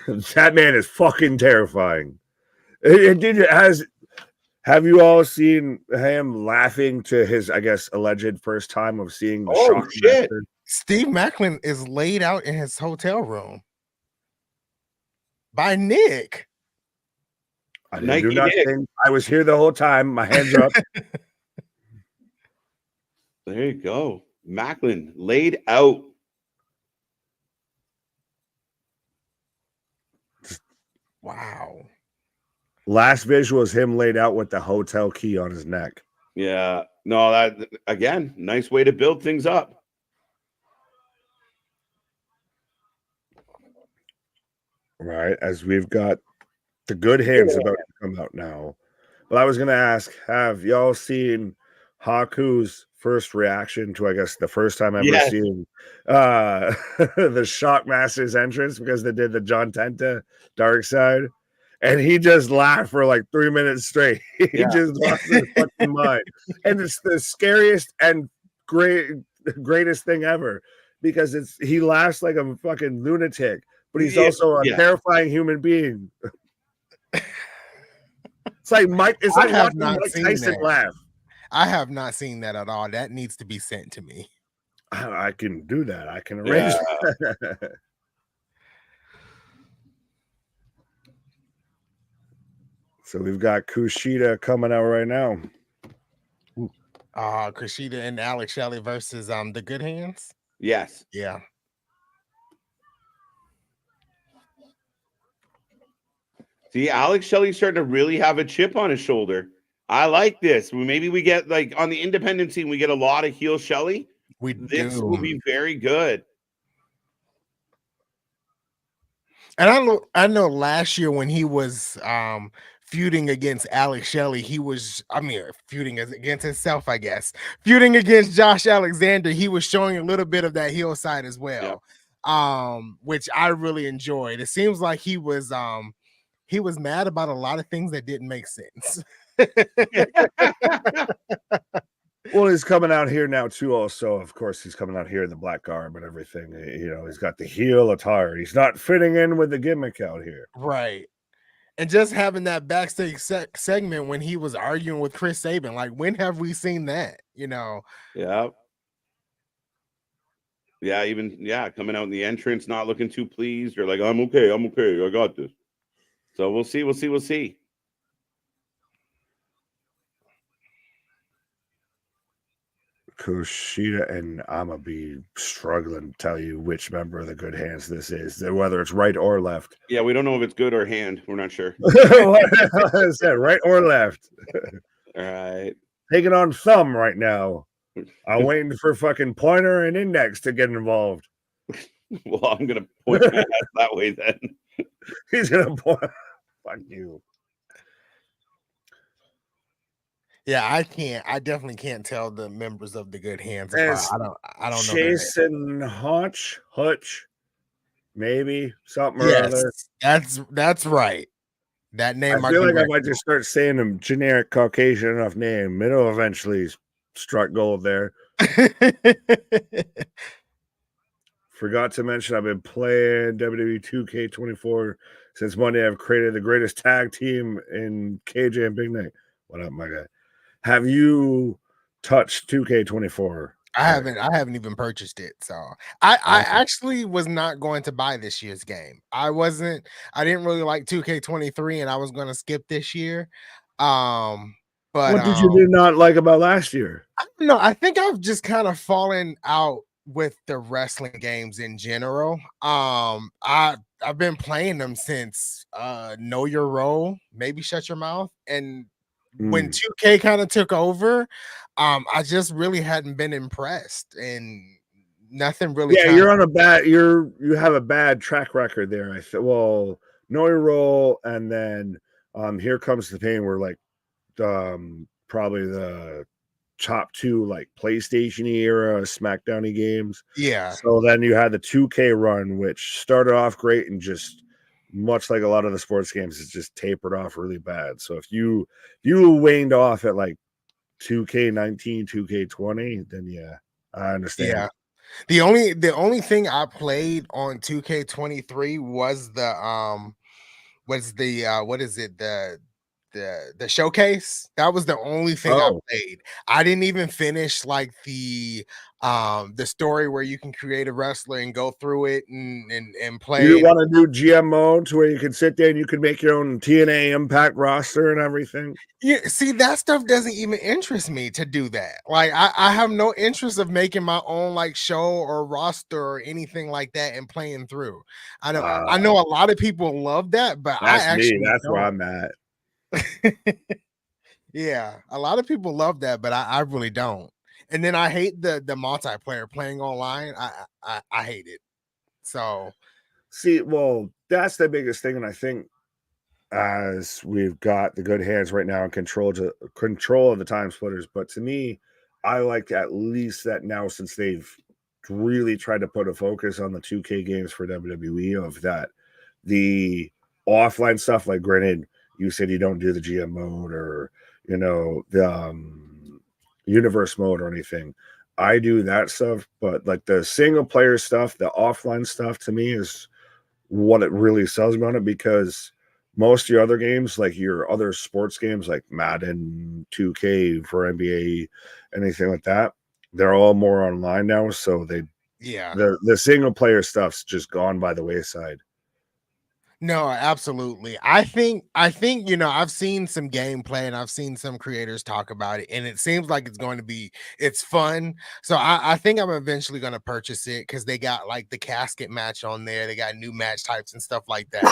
That man is fucking terrifying. Have you all seen him laughing to his, I guess, alleged first time of seeing the Oh, shit. Shockmaster? Steve Macklin is laid out in his hotel room by Nick. I didn't do nothing. I was here the whole time. My hands are up. There you go. Macklin laid out. Wow. Last visual is him laid out with the hotel key on his neck. Yeah. No, that again, nice way to build things up. Right. As we've got the good hands about to come out now. But I was going to ask, have y'all seen Haku's first reaction to, I guess, the first time ever seeing the Shockmaster's entrance, because they did the John Tenta Dark Side, and he just laughed for like 3 minutes straight. He just lost his fucking mind. And it's the scariest and greatest thing ever, because he laughs like a fucking lunatic, but he's also a terrifying human being. It's like Mike. It's like watching Mike Tyson laugh. I have not seen that at all. That needs to be sent to me. I can do that. I can arrange that. So we've got Kushida coming out right now. Kushida and Alex Shelley versus the Good Hands. Yes. Yeah. See, Alex Shelley's starting to really have a chip on his shoulder. I like this. Maybe we get, like, on the independent scene, we get a lot of heel Shelley. This will be very good. And I know last year when he was feuding against Alex Shelley, he was, feuding against himself, I guess. Feuding against Josh Alexander, he was showing a little bit of that heel side as well. Yeah. Which I really enjoyed. It seems like he was mad about a lot of things that didn't make sense. Well, he's coming out here now too. Also, of course, he's coming out here in the black garb and everything. You know, he's got the heel attire. He's not fitting in with the gimmick out here, right? And just having that backstage segment when he was arguing with Chris Sabin, like, when have we seen that? You know? Yeah. Yeah, coming out in the entrance, not looking too pleased. You're like, I'm okay, I got this. So we'll see. Kushida, and I'm gonna be struggling to tell you which member of the Good Hands this is, whether it's right or left. Yeah, we don't know if it's good or hand. We're not sure. What is that, right or left? All right. Taking on thumb right now. I'm waiting for fucking pointer and index to get involved. Well, I'm gonna point my ass that way then. He's gonna point. Fuck you. Yeah, I definitely can't tell the members of the Good Hands. I don't know. Jason Hutch, maybe something or other. That's right. That name. I feel like I might just start saying a generic Caucasian enough name. It'll eventually struck gold there. Forgot to mention, I've been playing WWE 2K24 since Monday. I've created the greatest tag team in KJ and Big Nick. What up, my guy? Have you touched 2K24? I haven't even purchased it. So I actually was not going to buy this year's game. I didn't really like 2K23, and I was going to skip this year. But what did you not like about last year? I don't know. I think I've just kind of fallen out with the wrestling games in general. I've been playing them since Know Your Role, maybe Shut Your Mouth, and when 2K kind of took over, I just really hadn't been impressed, and nothing really. Yeah, you're on a bad. You have a bad track record there. I said, well, know your role, and then here comes the pain. We're like probably the top 2 like PlayStation era SmackDown games. Yeah. So then you had the 2K run, which started off great and just much like a lot of the sports games, it's just tapered off really bad. So if you waned off at like 2K19, 2K20, then yeah, I understand. Yeah. The only thing I played on 2K23 was the what is it, the showcase. That was the only thing I played. I didn't even finish like the story where you can create a wrestler and go through it and play. You want to do GM mode to where you can sit there and you can make your own TNA Impact roster and everything? Yeah, see, that stuff doesn't even interest me to do that. Like, I have no interest of making my own like show or roster or anything like that and playing through. I know a lot of people love that, but I actually that's don't. where I'm at. Yeah, a lot of people love that, but I really don't. And then I hate the multiplayer playing online. I hate it. So see, well, that's the biggest thing, and I think as we've got the good hands right now and control of the time splitters, but to me, I like at least that now since they've really tried to put a focus on the 2K games for WWE of that the offline stuff. Like, granted, you said you don't do the GM mode or the universe mode or anything. I do that stuff, but like the single player stuff, the offline stuff, to me is what it really sells me on it, because most of your other games, like your other sports games like Madden, 2K for NBA, anything like that, they're all more online now. So the single player stuff's just gone by the wayside. No, absolutely. I think I've seen some gameplay and I've seen some creators talk about it, and it seems like it's fun. So I think I'm eventually going to purchase it because they got like the casket match on there. They got new match types and stuff like that.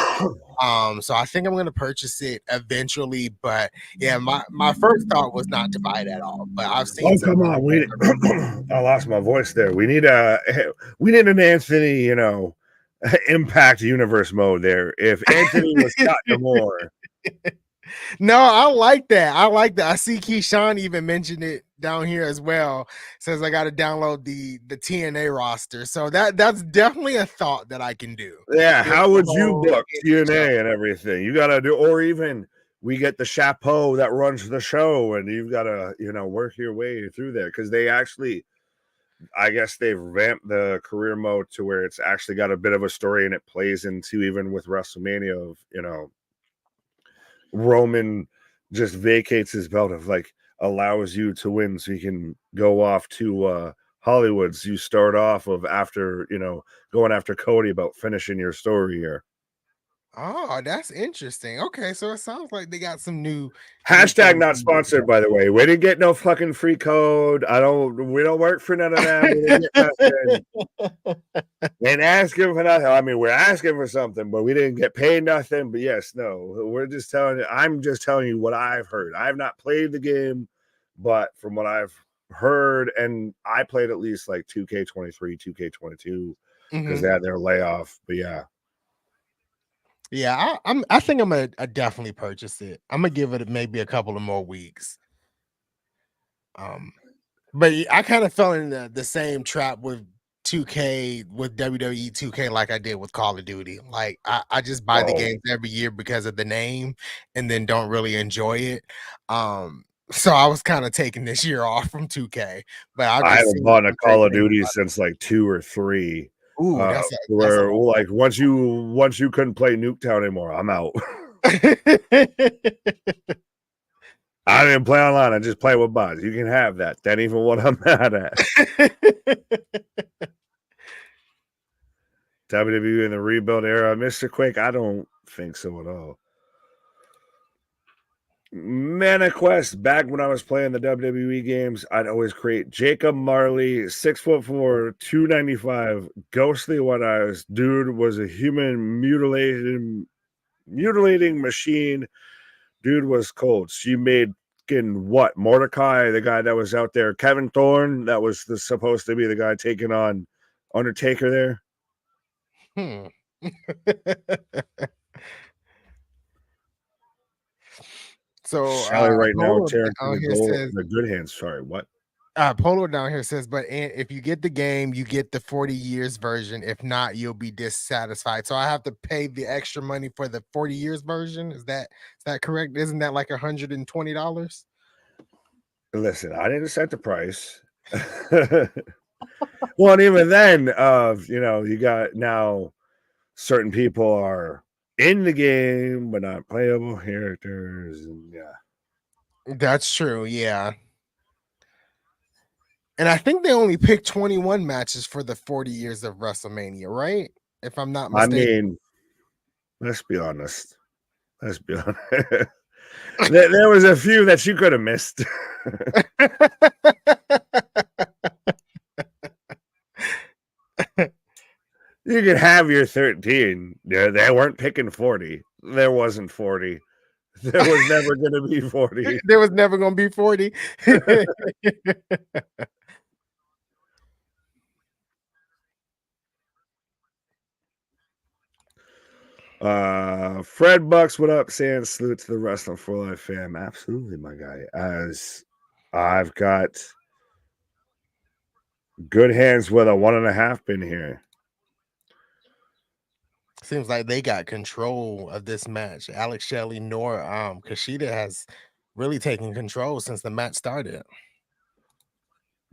So I think I'm going to purchase it eventually. But yeah, my first thought was not to buy it at all. But I've seen. Oh, come on! I lost my voice there. We need an Anthony, Impact universe mode there. If Anthony was got no more. No, I like that. I see Keyshawn even mentioned it down here as well. Says I got to download the TNA roster. So that's definitely a thought that I can do. Yeah, how would you book TNA and everything? You got to do, or even we get the chapeau that runs the show, and you've got to work your way through there, because they actually, I guess they've ramped the career mode to where it's actually got a bit of a story, and it plays into even with WrestleMania of, Roman just vacates his belt of like allows you to win so you can go off to Hollywood's. You start off of after, going after Cody about finishing your story here. Oh, that's interesting. Okay, so it sounds like they got some new Hashtag not sponsored, by the way. We didn't get no fucking free code. We don't work for none of them. We didn't get nothing. And asking for nothing. I mean, we're asking for something, but we didn't get paid nothing. But yes, no, we're just telling you. I'm just telling you what I've heard. I've not played the game, but from what I've heard, and I played at least like 2K23, 2K22 because they had their layoff. But yeah. Yeah, I think I'm gonna definitely purchase it. I'm gonna give it maybe a couple of more weeks. But I kind of fell in the same trap with 2K, with WWE 2K, like I did with Call of Duty. Like I just buy the games every year because of the name, and then don't really enjoy it. So I was kind of taking this year off from 2K. But I haven't bought a Call of Duty since like 2 or 3. Ooh, where like once you couldn't play Nuketown anymore, I'm out. I didn't play online. I just play with bots. You can have that. That ain't even what I'm mad at. WWE in the rebuild era, Mr. Quick, I don't think so at all. ManaQuest, back when I was playing the WWE games, I'd always create Jacob Marley, 6'4", 295, ghostly white eyes. Dude was a human mutilating machine. Dude was cold. She made fucking what? Mordecai, the guy that was out there, Kevin Thorne, that was supposed to be the guy taking on Undertaker there. So Sally right now Polo tearing down through here says, the good hands. Sorry, what? Polo down here says, but if you get the game, you get the 40 years version. If not, you'll be dissatisfied. So I have to pay the extra money for the 40 years version. Is that correct? Isn't that like $120? Listen, I didn't set the price. Well, and even then, you got now certain people are in the game but not playable characters, and yeah, That's true. Yeah. And I think they only picked 21 matches for the 40 years of WrestleMania, right? If I'm not I mistaken. mean, let's be honest. There was a few that you could have missed. You could have your 13. Yeah, they weren't picking 40. There wasn't 40. There was never going to be 40. There was never going to be 40. Fred Bucks, what up? Saying salute to the Wrestling for Life fam. Absolutely, my guy. As I've got good hands with a 1.5 pin here. Seems like they got control of this match. Alex Shelley nor Kushida has really taken control since the match started.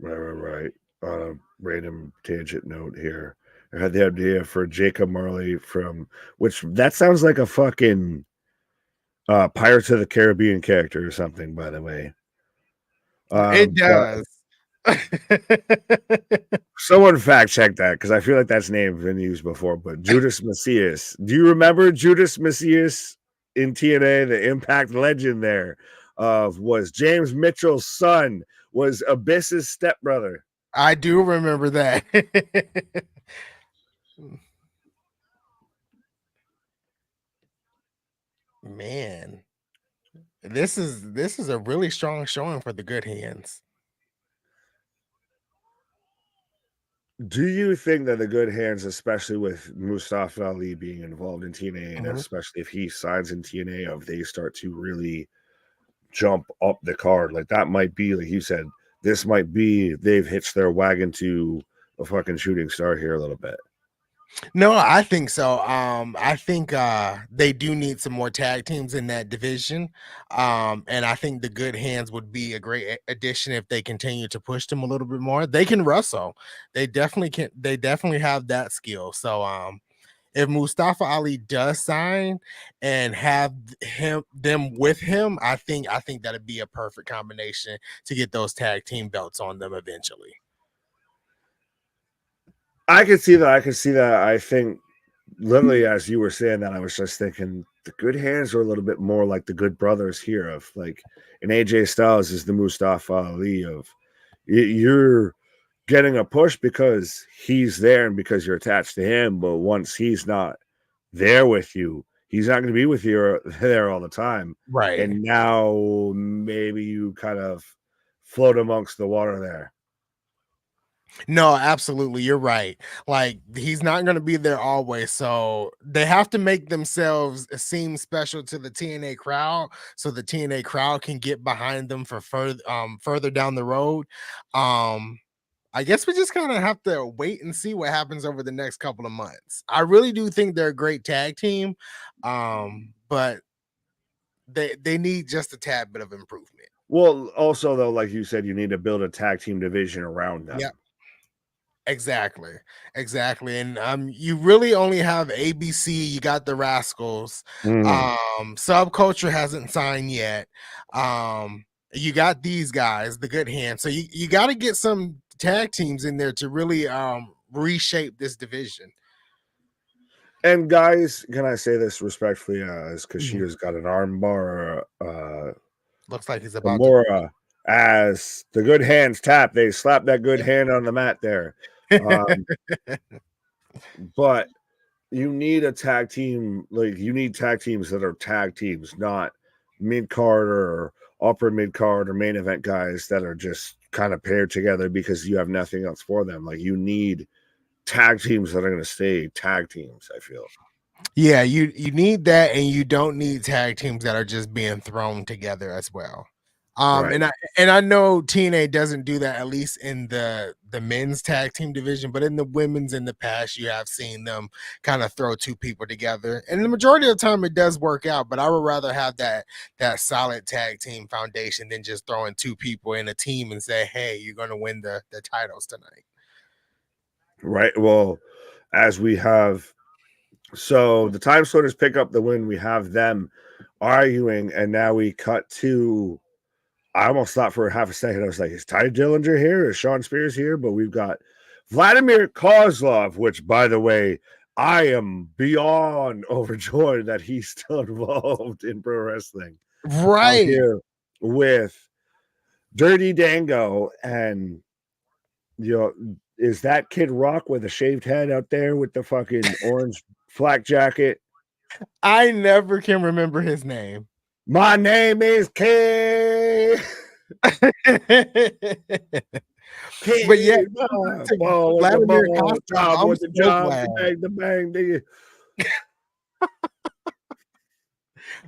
Right. On a random tangent note here, I had the idea for Jacob Marley which that sounds like a fucking Pirates of the Caribbean character or something, by the way. It does. Someone fact check that, because I feel like that's name been used before. But Judas Macias, do you remember Judas Macias in TNA? The Impact legend there was James Mitchell's son, was Abyss's stepbrother. I do remember that. Man, this is a really strong showing for the good hands. Do you think that the good hands, especially with Mustafa Ali being involved in TNA, and especially if he signs in TNA, if they start to really jump up the card, like that might be, like you said, this might be they've hitched their wagon to a fucking shooting star here a little bit? No, I think so. I think they do need some more tag teams in that division. And I think the good hands would be a great addition if they continue to push them a little bit more. They can wrestle. They definitely have that skill. So if Mustafa Ali does sign and have them with him, I think that'd be a perfect combination to get those tag team belts on them eventually. I can see that. I think literally as you were saying that, I was just thinking the good hands are a little bit more like the good brothers here, of like an AJ Styles is the Mustafa Ali of you're getting a push because he's there and because you're attached to him. But once he's not there with you, he's not going to be with you there all the time. Right. And now maybe you kind of float amongst the water there. No, absolutely. You're right. Like, he's not going to be there always. So they have to make themselves seem special to the TNA crowd so the TNA crowd can get behind them for further down the road. I guess we just kind of have to wait and see what happens over the next couple of months. I really do think they're a great tag team. But they need just a tad bit of improvement. Well, also though, like you said, you need to build a tag team division around them. Yep. Exactly. And you really only have ABC, you got the Rascals. Subculture hasn't signed yet. You got these guys, the good hands. So you got to get some tag teams in there to really reshape this division. And guys, can I say this respectfully, as Kushida's got an arm bar, looks like he's about to as the good hands tap, they slap that good hand on the mat there. But you need a tag team, like you need tag teams that are tag teams, not mid-card upper mid card or main event guys that are just kind of paired together because you have nothing else for them. Like you need tag teams that are going to stay tag teams, I feel. Yeah, you need that, and you don't need tag teams that are just being thrown together as well. Right. And I know TNA doesn't do that, at least in the men's tag team division, but in the women's in the past, you have seen them kind of throw two people together, and the majority of the time it does work out. But I would rather have that solid tag team foundation than just throwing two people in a team and say, "Hey, you're going to win the titles tonight." Right. Well, as we have, so the time splitters pick up the win. We have them arguing, and now we cut to. I almost thought for half a second, I was like, is Ty Dillinger here? Is Sean Spears here? But we've got Vladimir Kozlov, which, by the way, I am beyond overjoyed that he's still involved in pro wrestling. Out here with Dirty Dango, and is that Kid Rock with a shaved head out there with the fucking orange flak jacket? I never can remember his name. My name is Kid. But yeah, Vladimir Kozlov with the job, the bang, the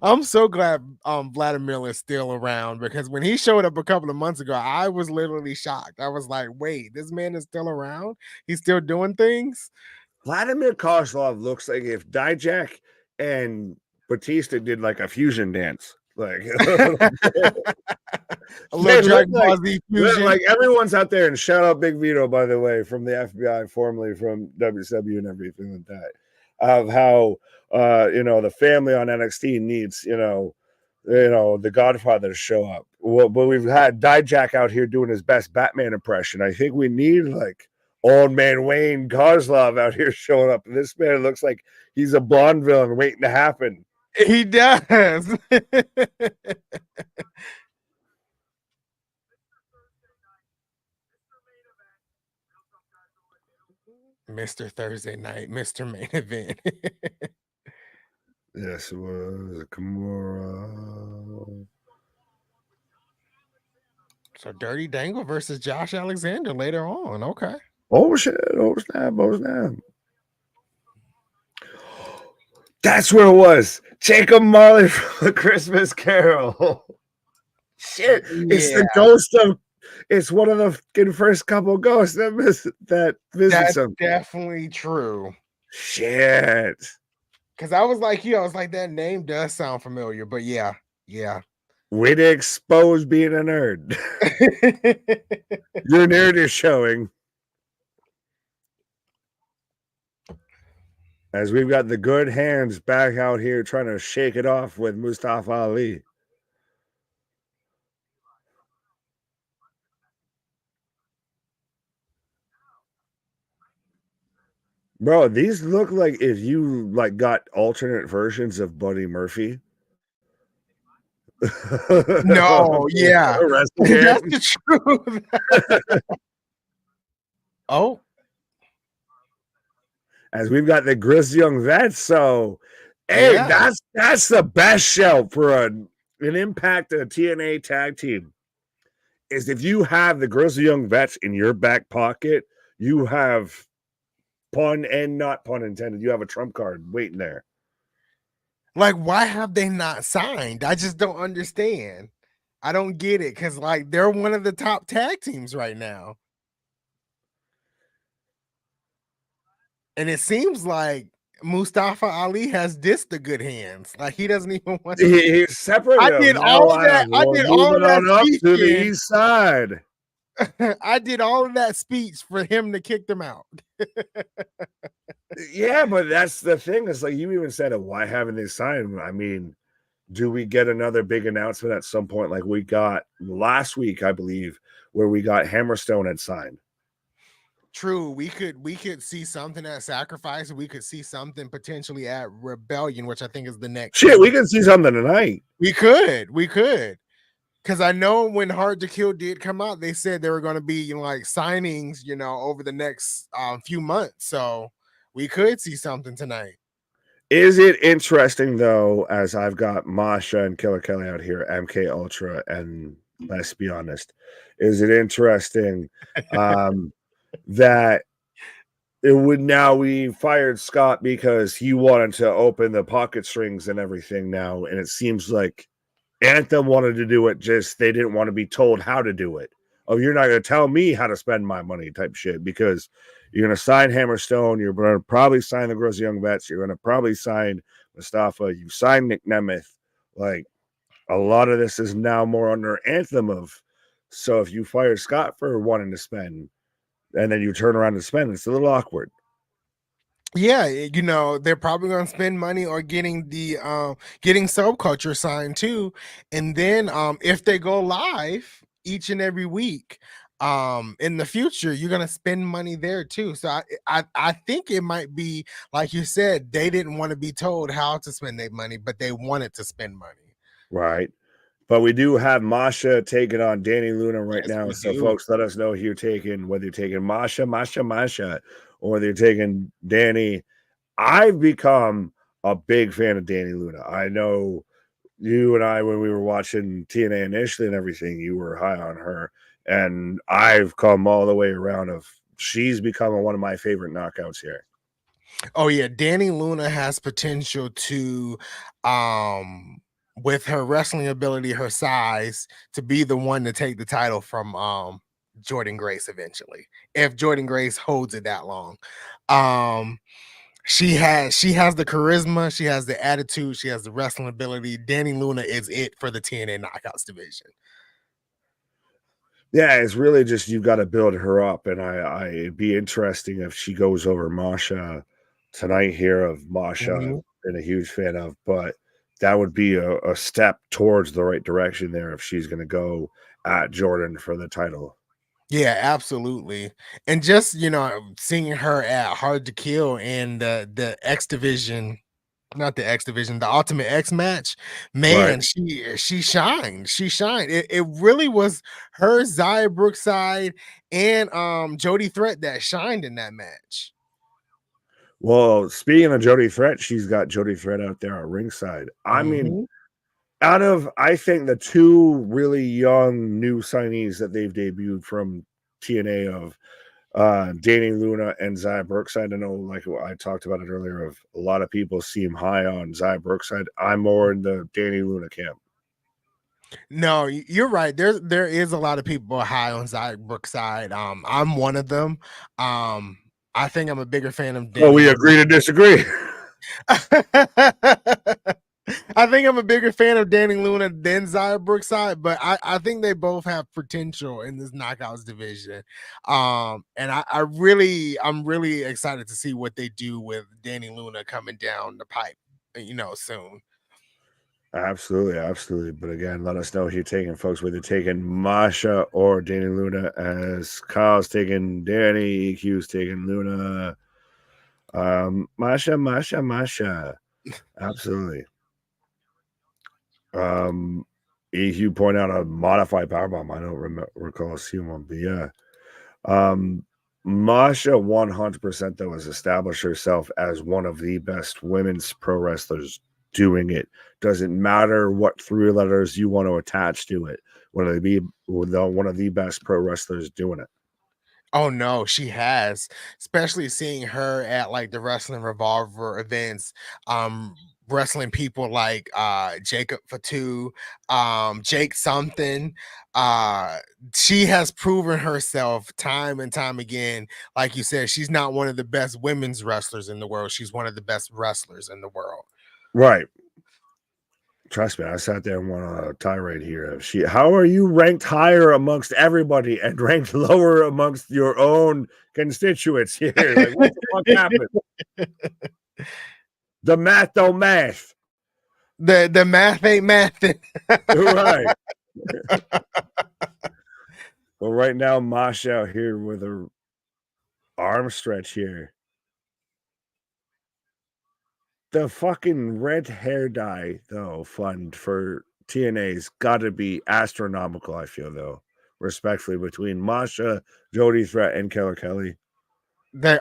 I'm so glad Vladimir is still around, because when he showed up a couple of months ago, I was literally shocked. I was like, wait, this man is still around? He's still doing things? Vladimir Kozlov looks like if Dijak and Batista did like a fusion dance. Like a little Dragon Ball Z fusion. Like everyone's out there, and shout out Big Vito, by the way, from the FBI, formerly from WCW and everything like that, of how the family on NXT needs the Godfather to show up. Well, but we've had Dijak out here doing his best Batman impression. I think we need like old man Wayne Kozlov out here showing up. This man looks like he's a Bond villain waiting to happen. He does. Mr. Thursday Night, Mr. Main Event. Yes, it was a Kimura. So Dirty Dango versus Josh Alexander later on. Okay. Oh shit! Oh snap! Oh snap! That's where it was. Jacob Marley from The Christmas Carol. Shit! Yeah. It's the ghost of. It's one of the first couple ghosts that visits him. That's definitely true. Shit. Because I was like, that name does sound familiar, but yeah. Way to expose being a nerd. Your nerd is showing. As we've got the good hands back out here trying to shake it off with Mustafa Ali. Bro, these look like if you like got alternate versions of Buddy Murphy. No, yeah. That's the truth. Oh. As we've got the Grizz Young Vets, so hey, that's the best show for an Impact TNA tag team. Is if you have the Grizz Young Vets in your back pocket, you have pun and not pun intended. You have a trump card waiting there. Like, why have they not signed? I just don't understand. I don't get it, because like they're one of the top tag teams right now. And it seems like Mustafa Ali has dissed the good hands. Like he doesn't even want to. He's separated. I did all of that. I did all of that up to the east side. I did all of that speech for him to kick them out. Yeah, but that's the thing. It's like you even said it. Why haven't they signed? I mean, do we get another big announcement at some point, like we got last week, I believe, where we got Hammerstone had signed? True, we could see something at Sacrifice. We could see something potentially at Rebellion, which I think is the next. Shit, we can see something tonight. We could, because I know when Hard to Kill did come out, they said there were going to be like signings, over the next few months. So we could see something tonight. Is it interesting though, as I've got Masha and Killer Kelly out here, MK Ultra, and let's be honest, is it interesting that it would now we fired Scott because he wanted to open the pocket strings and everything now, and it seems like Anthem wanted to do it, just they didn't want to be told how to do it. Oh, you're not going to tell me how to spend my money type shit, because you're going to sign Hammerstone. You're going to probably sign the Girls Young Vets. You're going to probably sign Mustafa. You signed Nick Nemeth. Like, a lot of this is now more under Anthem of, so if you fire Scott for wanting to spend and then you turn around and spend, it's a little awkward. Yeah, you know, they're probably going to spend money or getting Subculture signed too. And then if they go live each and every week in the future, you're going to spend money there too. So I think it might be like you said, they didn't want to be told how to spend their money, but they wanted to spend money. Right. But we do have Masha taking on Danny Luna right Yes, now. we So do. folks, let us know who you're taking, whether you're taking Masha, or whether you're taking Danny. I've become a big fan of Danny Luna. I know you and I, when we were watching TNA initially and everything, you were high on her. And I've come all the way around of she's become one of my favorite knockouts here. Oh yeah, Danny Luna has potential to with her wrestling ability, her size, to be the one to take the title from Jordan Grace eventually, if Jordan Grace holds it that long. She has the charisma, she has the attitude, she has the wrestling ability. Danny Luna is it for the TNA Knockouts division. Yeah, it's really just you've got to build her up, and it'd be interesting if she goes over Masha tonight here. Of Masha, I've been a huge fan of, but that would be a step towards the right direction there if she's going to go at Jordan for the title. Yeah, absolutely. And just, you know, seeing her at Hard to Kill and the X Division, not the X Division, the Ultimate X match, man, Right. she shined. She shined. It really was her, Zaya Brookside, and Jody Threat that shined in that match. Well, speaking of Jody Threat, she's got Jody Threat out there at ringside. I mean, out of, I think, the two really young new signees that they've debuted from TNA of Danny Luna and Zaya Brookside, I know, like I talked about it earlier, of a lot of people seem high on Zaya Brookside. I'm more in the Danny Luna camp. No, you're right. There is a lot of people high on Zaya Brookside. I'm one of them. I think I'm a bigger fan of Danny. Oh, we agree to disagree. I think I'm a bigger fan of Danny Luna than Zaya Brookside, but I think they both have potential in this Knockouts division. And I'm really excited to see what they do with Danny Luna coming down the pipe, you know, soon. Absolutely. But again, let us know who you're taking, folks, whether you're taking Masha or Danny Luna, as Kyle's taking Danny, EQ's taking Luna. Masha. Absolutely. EQ point out a modified powerbomb. I don't recall seeing one, but yeah. Masha 100% though has established herself as one of the best women's pro wrestlers doing it. Doesn't matter what three letters you want to attach to it. One of the best pro wrestlers doing it. Oh no, she has, especially seeing her at like the Wrestling Revolver events, wrestling people like Jacob Fatu, Jake something. She has proven herself time and time again. Like you said, she's not one of the best women's wrestlers in the world. She's one of the best wrestlers in the world. Right. Trust me, I sat there and went on a tirade here. How are you ranked higher amongst everybody and ranked lower amongst your own constituents here? Like, what the fuck happened? The math don't math. The math ain't mathing. Right. Well, right now, Masha out here with her arm stretch here. The fucking red hair dye, though, fund for TNA's got to be astronomical, I feel, though, respectfully, between Masha, Jody Threat, and Killer Kelly. They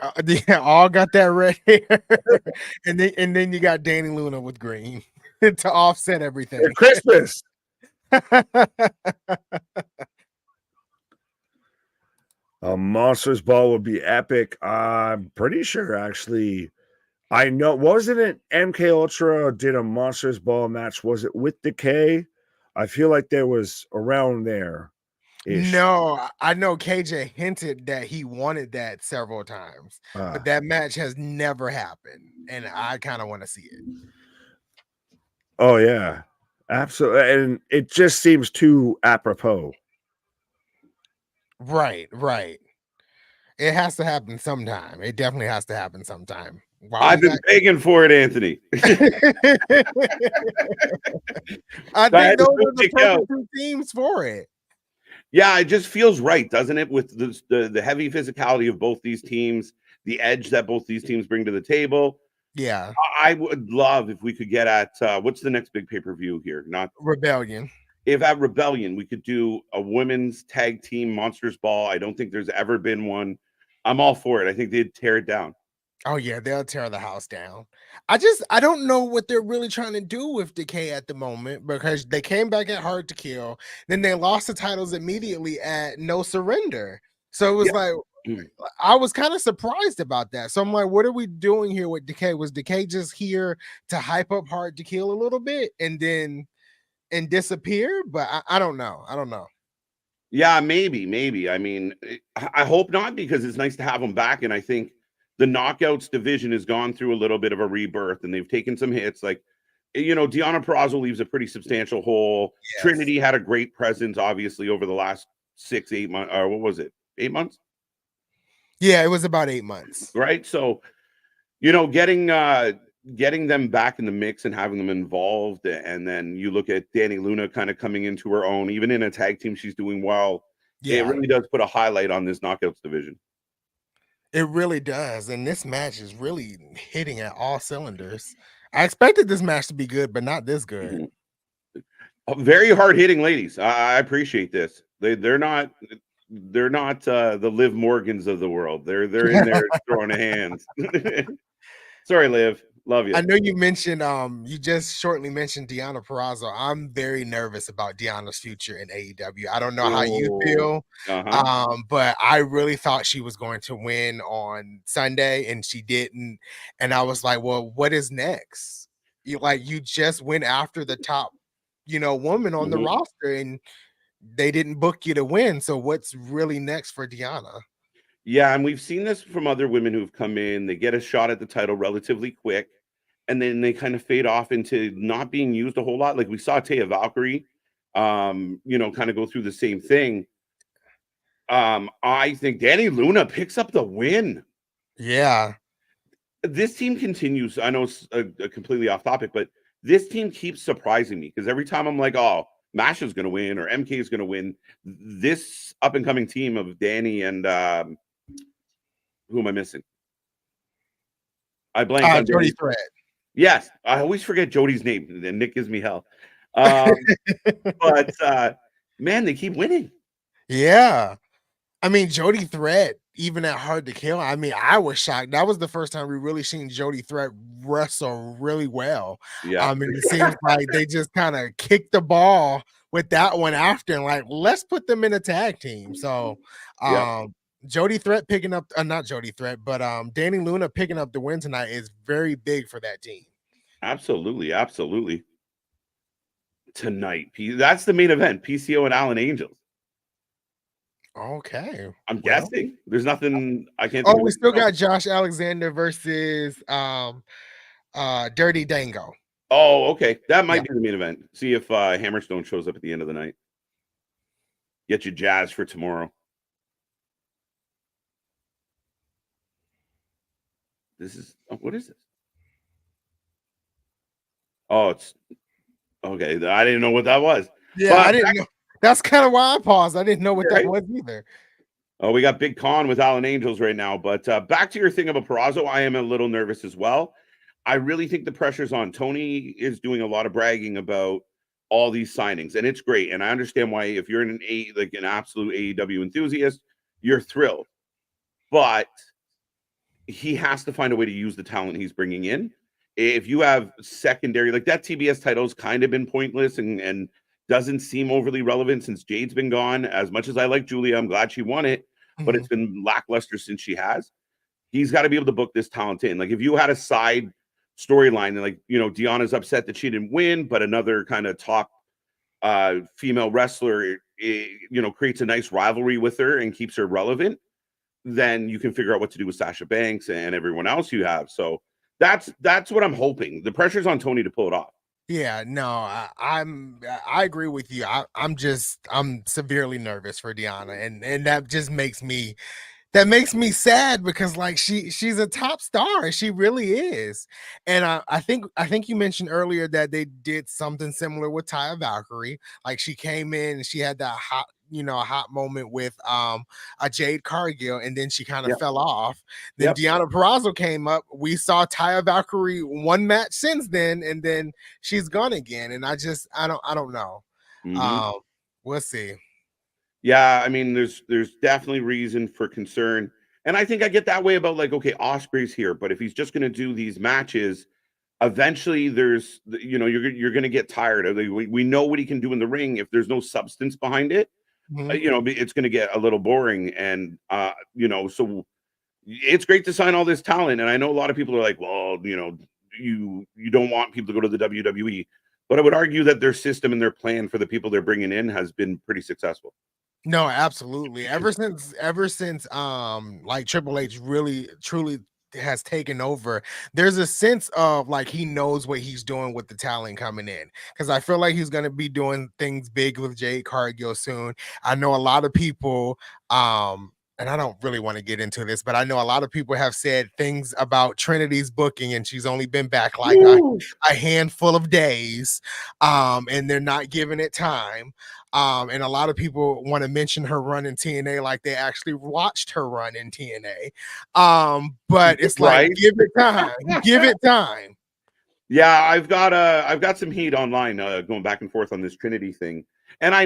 all got that red hair, and then you got Danny Luna with green to offset everything. Merry Christmas. A Monsters Ball would be epic. I'm pretty sure, actually. I know, wasn't it MK Ultra did a Monsters Ball match? Was it with Decay? I feel like there was around there. No, I know KJ hinted that he wanted that several times, but that match has never happened, and I kind of want to see it. Oh yeah, absolutely, and it just seems too apropos. Right. It has to happen sometime. It definitely has to happen sometime. I've been begging for it, Anthony. I think those are the perfect two teams for it. Yeah, it just feels right, doesn't it? With the heavy physicality of both these teams, the edge that both these teams bring to the table. Yeah, I would love if we could get at what's the next big pay-per-view here? Not Rebellion. If at Rebellion we could do a women's tag team Monsters Ball. I don't think there's ever been one. I'm all for it. I think they'd tear it down. Oh yeah, they'll tear the house down. I don't know what they're really trying to do with Decay at the moment, because they came back at Hard to Kill, then they lost the titles immediately at No Surrender. So it was like I was kind of surprised about that. So I'm like, what are we doing here with Decay? Was Decay just here to hype up Hard to Kill a little bit and disappear? But I don't know. Yeah, maybe. I mean, I hope not, because it's nice to have them back. And I think the Knockouts division has gone through a little bit of a rebirth, and they've taken some hits. Like, Deonna Purrazzo leaves a pretty substantial hole. Yes. Trinity had a great presence, obviously, over the last 6-8 months. Or what was it? 8 months? Yeah, it was about 8 months. Right. So, getting them back in the mix and having them involved, and then you look at Danny Luna kind of coming into her own, even in a tag team, she's doing well. Yeah. It really does put a highlight on this Knockouts division. It really does, and this match is really hitting at all cylinders. I expected this match to be good, but not this good. Very hard hitting ladies. I appreciate this. They're not the Liv Morgans of the world. They're in there throwing hands. Sorry, Liv. Love you. I know you mentioned you just shortly mentioned Deonna Purrazzo. I'm very nervous about Deonna's future in AEW. I don't know how you feel, but I really thought she was going to win on Sunday, and she didn't. And I was like, well, what is next? You just went after the top, woman on the roster, and they didn't book you to win. So what's really next for Deonna? Yeah, and we've seen this from other women who've come in. They get a shot at the title relatively quick, and then they kind of fade off into not being used a whole lot. Like we saw Taya Valkyrie, kind of go through the same thing. I think Danny Luna picks up the win. Yeah. This team continues. I know it's a completely off topic, but this team keeps surprising me, because every time I'm like, oh, Masha's going to win or MK is going to win. This up-and-coming team of Danny and who am I missing? I blank on Jody Threat. Yes, I always forget Jody's name, and Nick gives me hell. But man, they keep winning. Yeah. I mean, Jody Threat, even at Hard to Kill, I mean, I was shocked. That was the first time we really seen Jody Threat wrestle really well. Yeah. I mean, it seems like they just kind of kicked the ball with that one after, and like, let's put them in a tag team. So Jody Threat picking up, not Jody Threat, but Danny Luna picking up the win tonight is very big for that team. Absolutely. Tonight, that's the main event, PCO and Allen Angels. Okay. I'm guessing. There's nothing I can't. Oh, we still got Josh Alexander versus Dirty Dango. Oh, okay. That might be the main event. See if Hammerstone shows up at the end of the night. Get you jazzed for tomorrow. What is this? Oh, it's okay. I didn't know what that was. Yeah, I didn't know. That's kind of why I paused. I didn't know what that was either. Oh, we got Big Con with Allen Angels right now. But back to your thing about Purrazzo, I am a little nervous as well. I really think the pressure's on. Tony is doing a lot of bragging about all these signings, and it's great. And I understand why, if you're an absolute AEW enthusiast, you're thrilled. But he has to find a way to use the talent he's bringing in. If you have secondary, like that TBS title's kind of been pointless and doesn't seem overly relevant since Jade's been gone. As much as I like Julia, I'm glad she won it, but it's been lackluster since she has. He's got to be able to book this talent in. Like if you had a side storyline, like, you know, Deanna's upset that she didn't win, but another kind of top female wrestler, you know, creates a nice rivalry with her and keeps her relevant, then you can figure out what to do with Sasha Banks and everyone else you have. So that's what I'm hoping. The pressure's on Tony to pull it off. Yeah, no, I agree with you. I'm severely nervous for Deanna, and that just makes me sad because like she's a top star. She really is. And I think you mentioned earlier that they did something similar with Taya Valkyrie. Like she came in and she had that hot moment with a Jade Cargill, and then she kind of fell off. Then Deonna Purrazzo came up. We saw Taya Valkyrie one match since then, and then she's gone again. And I don't know. We'll see. Yeah, I mean, there's definitely reason for concern. And I think I get that way about like, okay, Osprey's here, but if he's just going to do these matches, eventually there's, you know, you're going to get tired of it. We know what he can do in the ring. If there's no substance behind it, you know, it's going to get a little boring. And, you know, so it's great to sign all this talent. And I know a lot of people are like, well, you know, you don't want people to go to the WWE, but I would argue that their system and their plan for the people they're bringing in has been pretty successful. No, absolutely. Ever since like Triple H really truly has taken over, there's a sense of like he knows what he's doing with the talent coming in, because I feel like he's going to be doing things big with Jade Cargill soon. I know a lot of people and I don't really want to get into this, but I know a lot of people have said things about Trinity's booking, and she's only been back like a handful of days, and they're not giving it time. And a lot of people want to mention her run in TNA like they actually watched her run in TNA. But it's like, give it time. Give it time. Yeah, I've got some heat online going back and forth on this Trinity thing. And I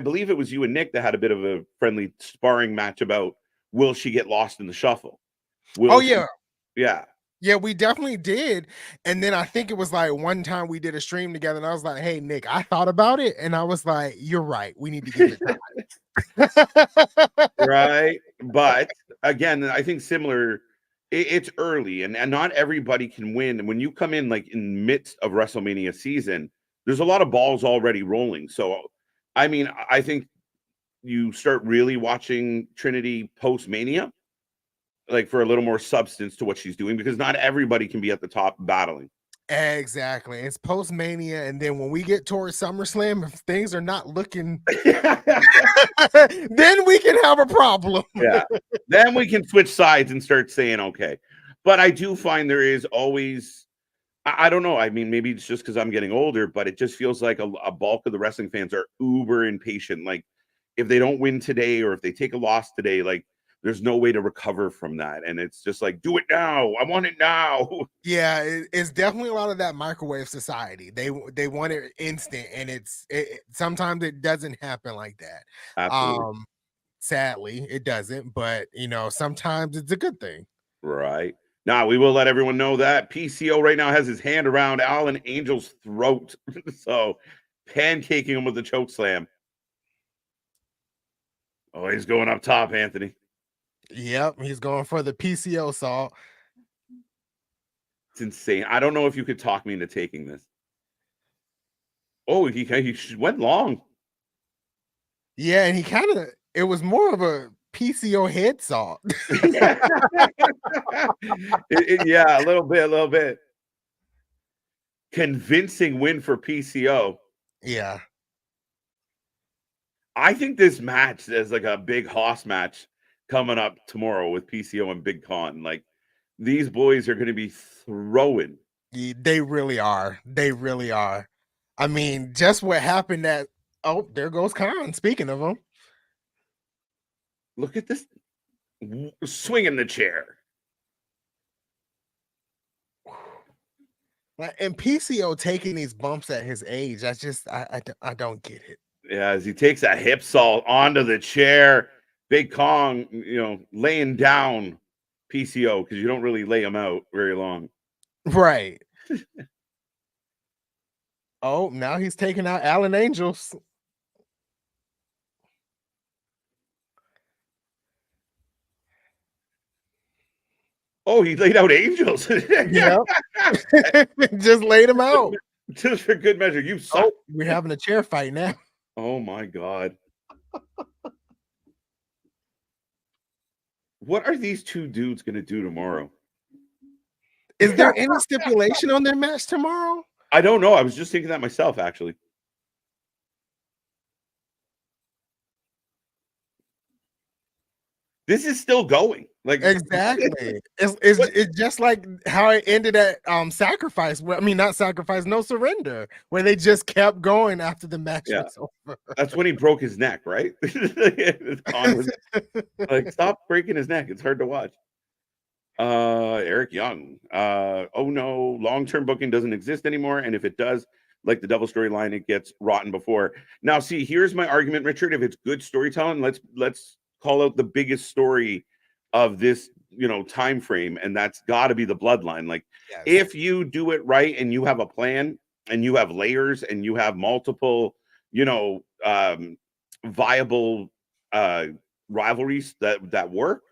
believe it was you and Nick that had a bit of a friendly sparring match about, will she get lost in the shuffle? Yeah. Yeah, we definitely did. And then I think it was like one time we did a stream together, and I was like, hey, Nick, I thought about it. And I was like, you're right. We need to give it time. Right. But again, I think similar, it's early and not everybody can win. And when you come in like in midst of WrestleMania season, there's a lot of balls already rolling. So, I mean, I think you start really watching Trinity post-Mania, like for a little more substance to what she's doing, because not everybody can be at the top battling. Exactly. It's post-Mania, and then when we get towards SummerSlam, if things are not looking then we can have a problem. Yeah. Then we can switch sides and start saying okay. But I do find there is always, I don't know. I mean, maybe it's just because I'm getting older, but it just feels like a bulk of the wrestling fans are uber impatient. Like if they don't win today or if they take a loss today, like there's no way to recover from that. And it's just like, do it now. I want it now. Yeah, it's definitely a lot of that microwave society. They want it instant, and sometimes it doesn't happen like that. Absolutely. Sadly, it doesn't, but you know, sometimes it's a good thing. Right. Now, we will let everyone know that PCO right now has his hand around Alan Angel's throat. So, pancaking him with the choke slam. Oh, he's going up top, Anthony. Yep, he's going for the PCO salt. It's insane. I don't know if you could talk me into taking this. Oh, he went long. Yeah, and it was more of a PCO head salt. Yeah, a little bit. Convincing win for PCO. Yeah. I think this match is like a big hoss match coming up tomorrow with PCO and Big Con. Like these boys are going to be throwing. They really are. They really are. I mean, just what happened there goes Khan. Speaking of him. Look at this swinging the chair. And PCO taking these bumps at his age, I don't get it. Yeah, as he takes a hip salt onto the chair, Big Kong, laying down PCO because you don't really lay them out very long. Right. Oh, now he's taking out Alan Angels. Oh, he laid out Angels. Yeah. Just laid him out. Just for good measure. You suck. Oh, we're having a chair fight now. Oh my God. What are these two dudes going to do tomorrow? Is there any stipulation on their match tomorrow? I don't know. I was just thinking that myself, actually. This is still going. Like Exactly. It's just like how it ended at Sacrifice. I mean, not Sacrifice, No Surrender, where they just kept going after the match was over. That's when he broke his neck, right? Khan was like, stop breaking his neck. It's hard to watch. Eric Young. Oh no, long-term booking doesn't exist anymore. And if it does, like the double storyline, it gets rotten before. Now, see, here's my argument, Richard. If it's good storytelling, let's call out the biggest story of this, time frame, and that's got to be the bloodline. Like, Yes. if you do it right and you have a plan and you have layers and you have multiple, viable rivalries that work,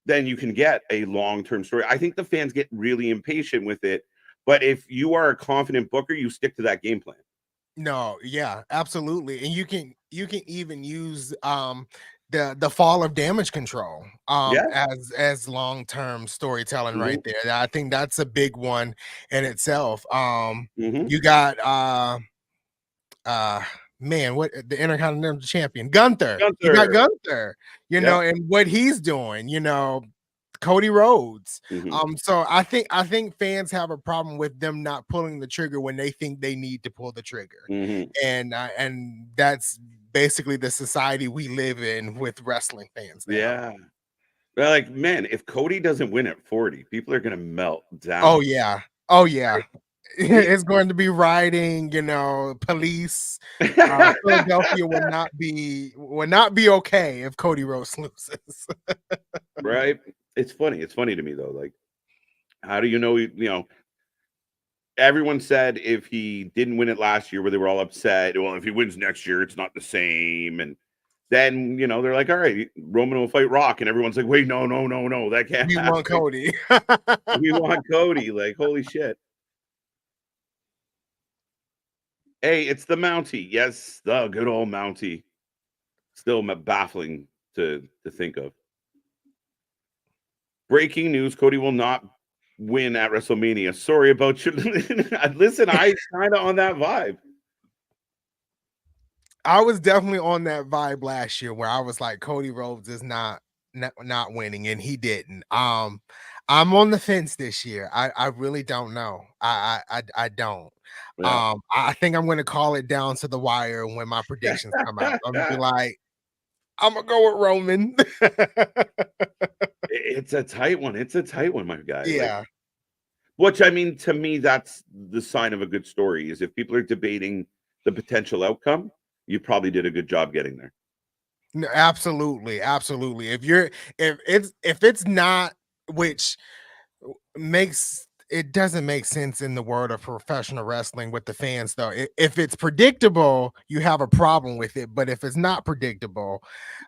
then you can get a long-term story. I think the fans get really impatient with it, but if you are a confident booker, you stick to that game plan. No, yeah, absolutely. And you can even use the fall of Damage Control as long-term storytelling right there. I think that's a big one in itself. You got man, what the Intercontinental Champion Gunther. You got Gunther, know, and what he's doing, Cody Rhodes. So I think fans have a problem with them not pulling the trigger when they think they need to pull the trigger. And that's basically the society we live in with wrestling fans now. Yeah. They're like, man, if Cody doesn't win at 40, people are gonna melt down. Oh yeah. It's going to be rioting, police. Philadelphia would not be okay if Cody Rhodes loses. Right. It's funny to me though. Like, how do you know? Everyone said if he didn't win it last year, where they were all upset, well, if he wins next year, it's not the same. And then they're like, all right, Roman will fight Rock, and everyone's like, wait, no, that can't happen. Want Cody. We want Cody. Like, holy shit. Hey, it's the Mountie. Yes, the good old Mountie. Still baffling to think of. Breaking news: Cody will not win at WrestleMania. Sorry about you. Listen, I kind of on that vibe. I was definitely on that vibe last year where I was like, Cody Rhodes is not winning, and he didn't. I'm on the fence this year. I really don't know. I don't. Yeah. I think I'm going to call it down to the wire when my predictions come out. I'm gonna be like, I'm gonna go with Roman. It's a tight one. It's a tight one, my guy. Yeah. Which, I mean, to me, that's the sign of a good story. Is if people are debating the potential outcome, you probably did a good job getting there. No, absolutely. If it's not, which it doesn't make sense in the world of professional wrestling with the fans, though. If it's predictable, you have a problem with it. But if it's not predictable,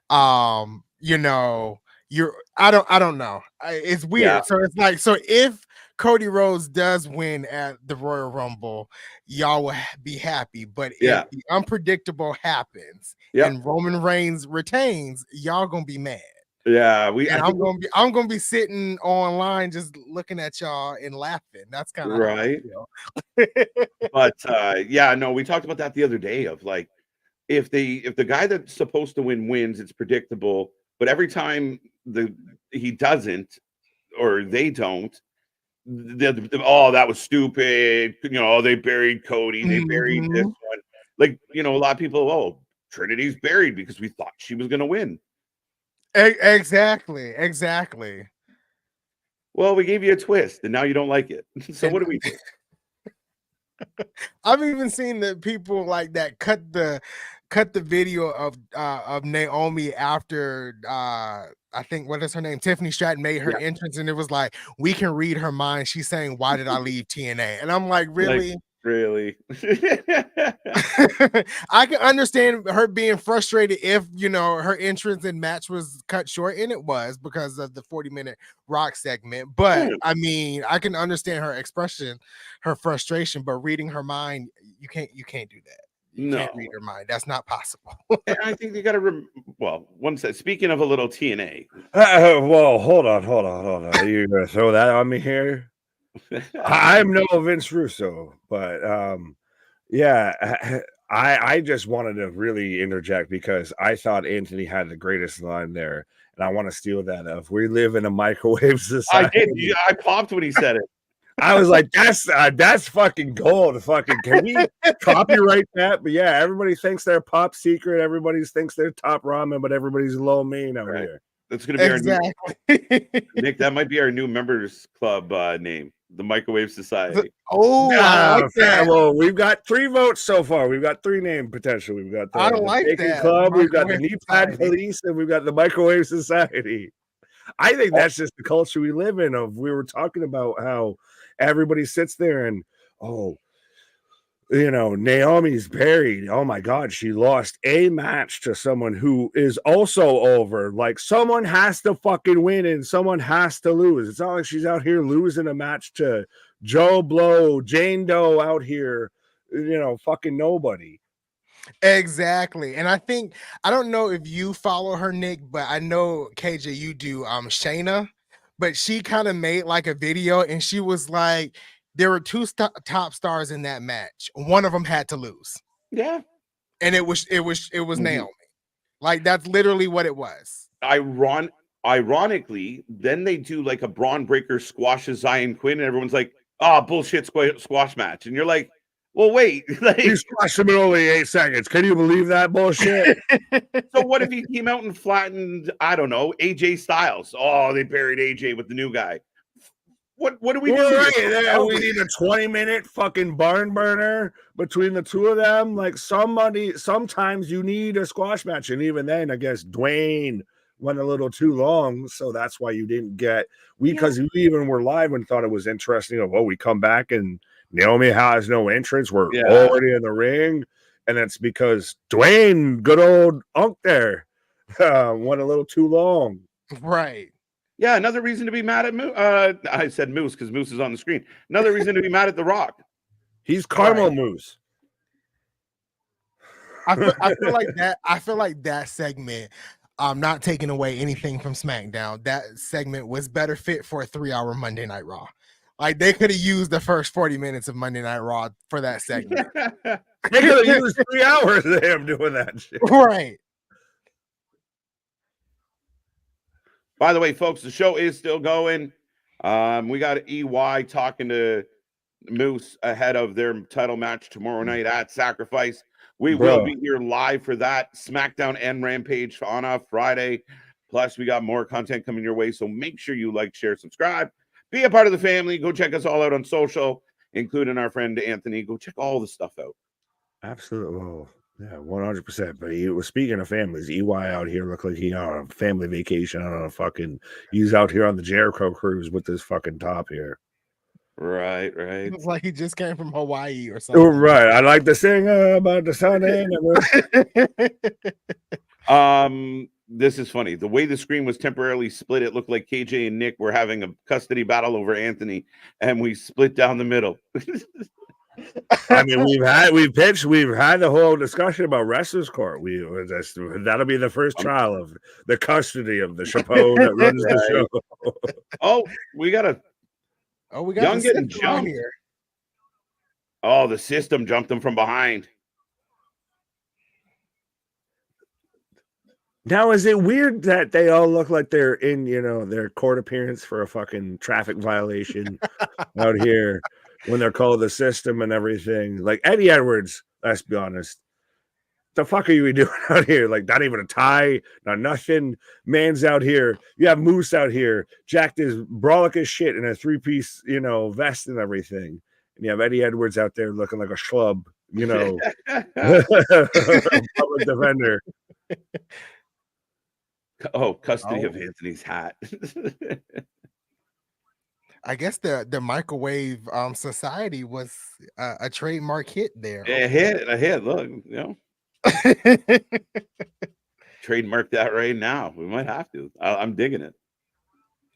I don't know. It's weird. Yeah. So it's like, so if Cody Rhodes does win at the Royal Rumble, y'all will be happy. But if the unpredictable happens and Roman Reigns retains, y'all gonna be mad. Yeah, I'm gonna be sitting online just looking at y'all and laughing. That's kind of right. But we talked about that the other day. Of like, if the guy that's supposed to win wins, it's predictable. But every time he doesn't, or they don't, that was stupid. They buried Cody. They buried this one. Like, a lot of people. Trinity's buried because we thought she was gonna win. Exactly. Well, we gave you a twist, and now you don't like it. So what do we do? I've even seen the people like that cut the cut the video of Naomi after I think what is her name? Tiffany Stratton made her entrance, and it was like, we can read her mind. She's saying, "Why did I leave TNA?" And I'm like, really? Really? I can understand her being frustrated if her entrance and match was cut short, and it was because of the 40-minute Rock segment. But I mean, I can understand her expression, her frustration, but reading her mind, you can't do that. You can't read her mind. That's not possible. And I think you got to one set. Speaking of a little TNA. Well, hold on. Are you gonna throw that on me here? I'm no Vince Russo, but I just wanted to really interject because I thought Anthony had the greatest line there, and I want to steal that. Of we live in a microwave society. I did. I popped when he said it. I was like, that's fucking gold. Fucking, can we copyright that? But yeah, everybody thinks they're pop secret. Everybody thinks they're top ramen, but everybody's low main out here. That's going to be our new, Nick. That might be our new members club name, the Microwave Society. I like that. Well, we've got 3 votes so far. We've got 3 name potential. We've got the Bacon Club, we've got the Knee Pad Police, and we've got the Microwave Society. I think that's just the culture we live in. We were talking about how everybody sits there and Naomi's buried. Oh my God, she lost a match to someone who is also over. Like, someone has to fucking win and someone has to lose. It's not like she's out here losing a match to Joe Blow, Jane Doe out here, fucking nobody. Exactly. And I think, I don't know if you follow her, Nick, but I know KJ, you do, Shayna, but she kind of made like a video and she was like, there were 2 top stars in that match. One of them had to lose. Yeah. And it was Naomi. Like, that's literally what it was. Ironically, then they do like a Braun Breaker squashes Zion Quinn and everyone's like, bullshit squash match. And you're like, well, wait. You squashed him in only 8 seconds. Can you believe that bullshit? So what if he came out and flattened, I don't know, AJ Styles? Oh, they buried AJ with the new guy. What do we do? Right. We need a 20-minute fucking barn burner between the 2 of them. Like, sometimes you need a squash match. And even then, I guess Dwayne went a little too long. So that's why you didn't get, because we even were live and thought it was interesting. We come back and Naomi has no entrance. We're already in the ring. And it's because Dwayne, good old Unk there, went a little too long. Right. Yeah, another reason to be mad at Moose. I said Moose because Moose is on the screen. Another reason to be mad at The Rock. He's Carmel Moose. I feel like that. I feel like that segment, not taking away anything from SmackDown, that segment was better fit for a 3-hour Monday Night Raw. Like, they could have used the first 40 minutes of Monday Night Raw for that segment. They could have used 3 hours of him doing that shit. Right. By the way, folks, the show is still going. We got EY talking to Moose ahead of their title match tomorrow night at Sacrifice. We will be here live for that. SmackDown and Rampage on a Friday. Plus, we got more content coming your way. So make sure you like, share, subscribe. Be a part of the family. Go check us all out on social, including our friend Anthony. Go check all the stuff out. Absolutely. Well, yeah, 100%. But he was, speaking of families, EY out here looked like he on a family vacation on a fucking, he's out here on the Jericho cruise with this fucking top here. Right. It's like he just came from Hawaii or something. Right. I like to sing about the sun and this is funny. The way the screen was temporarily split, it looked like KJ and Nick were having a custody battle over Anthony, and we split down the middle. I mean, we've had the whole discussion about wrestler's court. That'll be the first trial of the custody of the chapeau that runs the show. We got Young getting jumped here. Oh, the system jumped him from behind. Now, is it weird that they all look like they're in, their court appearance for a fucking traffic violation out here when they're called the system and everything? Like Eddie Edwards, let's be honest. The fuck are you doing out here? Like, not even a tie, not nothing. Man's out here. You have Moose out here, jacked as brolic as shit in a 3-piece, vest and everything. And you have Eddie Edwards out there looking like a schlub, you know, public defender. Oh, custody of Anthony's hat. I guess the microwave society was a trademark hit there. A hit. Look, trademark that right now. We might have to. I'm digging it.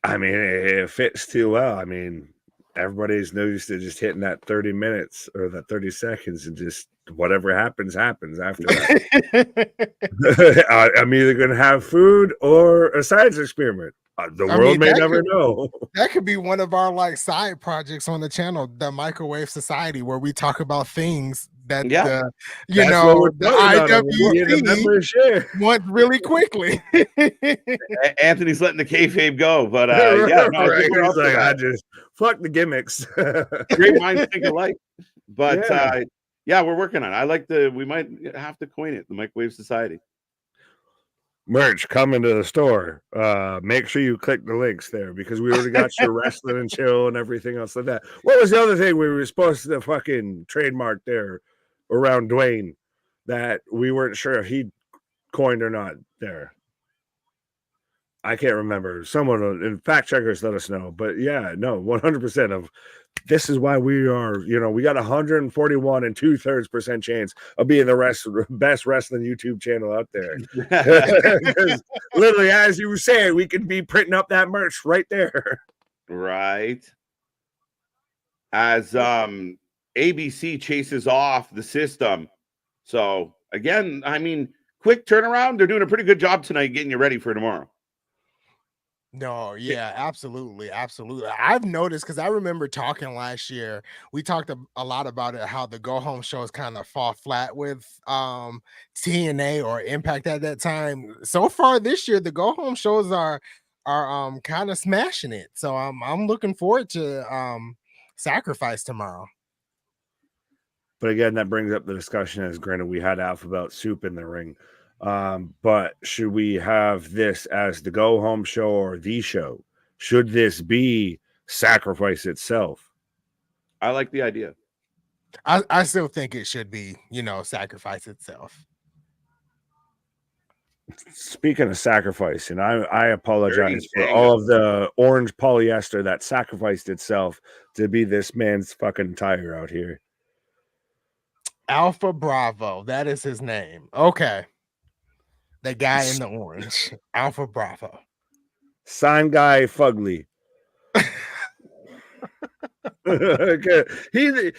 I mean, it fits too well. I mean, everybody's used to just hitting that 30 minutes or that 30 seconds and just whatever happens after that. I'm either going to have food or a science experiment. The world may never know. That could be one of our like side projects on the channel, the Microwave Society, where we talk about things that the IWC wants really quickly. Anthony's letting the kayfabe go, but he's like, I just fuck the gimmicks. Great minds think alike. But we're working on it. We might have to coin it, the Microwave Society. Merch coming to the store. Make sure you click the links there because we already got your wrestling and chill and everything else like that. What was the other thing we were supposed to fucking trademark there around Dwayne that we weren't sure if he coined or not there? I can't remember. Someone in fact checkers let us know. But 100% of this is why we are, we got 141 and 2/3% chance of being the best wrestling YouTube channel out there. Literally, as you were saying, we could be printing up that merch right there. Right. As ABC chases off the system. So again, I mean, quick turnaround. They're doing a pretty good job tonight getting you ready for tomorrow. No, yeah, absolutely. I've noticed because I remember talking last year, we talked a lot about it, how the go home shows kind of fall flat with TNA or Impact at that time. So far this year, the go home shows are kind of smashing it. So I'm looking forward to Sacrifice tomorrow. But again, that brings up the discussion as granted we had Alphabet Soup in the ring. But should we have this as the go home show or the show? Should this be Sacrifice itself? I like the idea. I still think it should be, Sacrifice itself. Speaking of Sacrifice, and I apologize for all of the orange polyester that sacrificed itself to be this man's fucking tire out here. Alpha Bravo, that is his name. Okay. The guy in the orange, Alpha Bravo. Sign guy Fugly. Okay.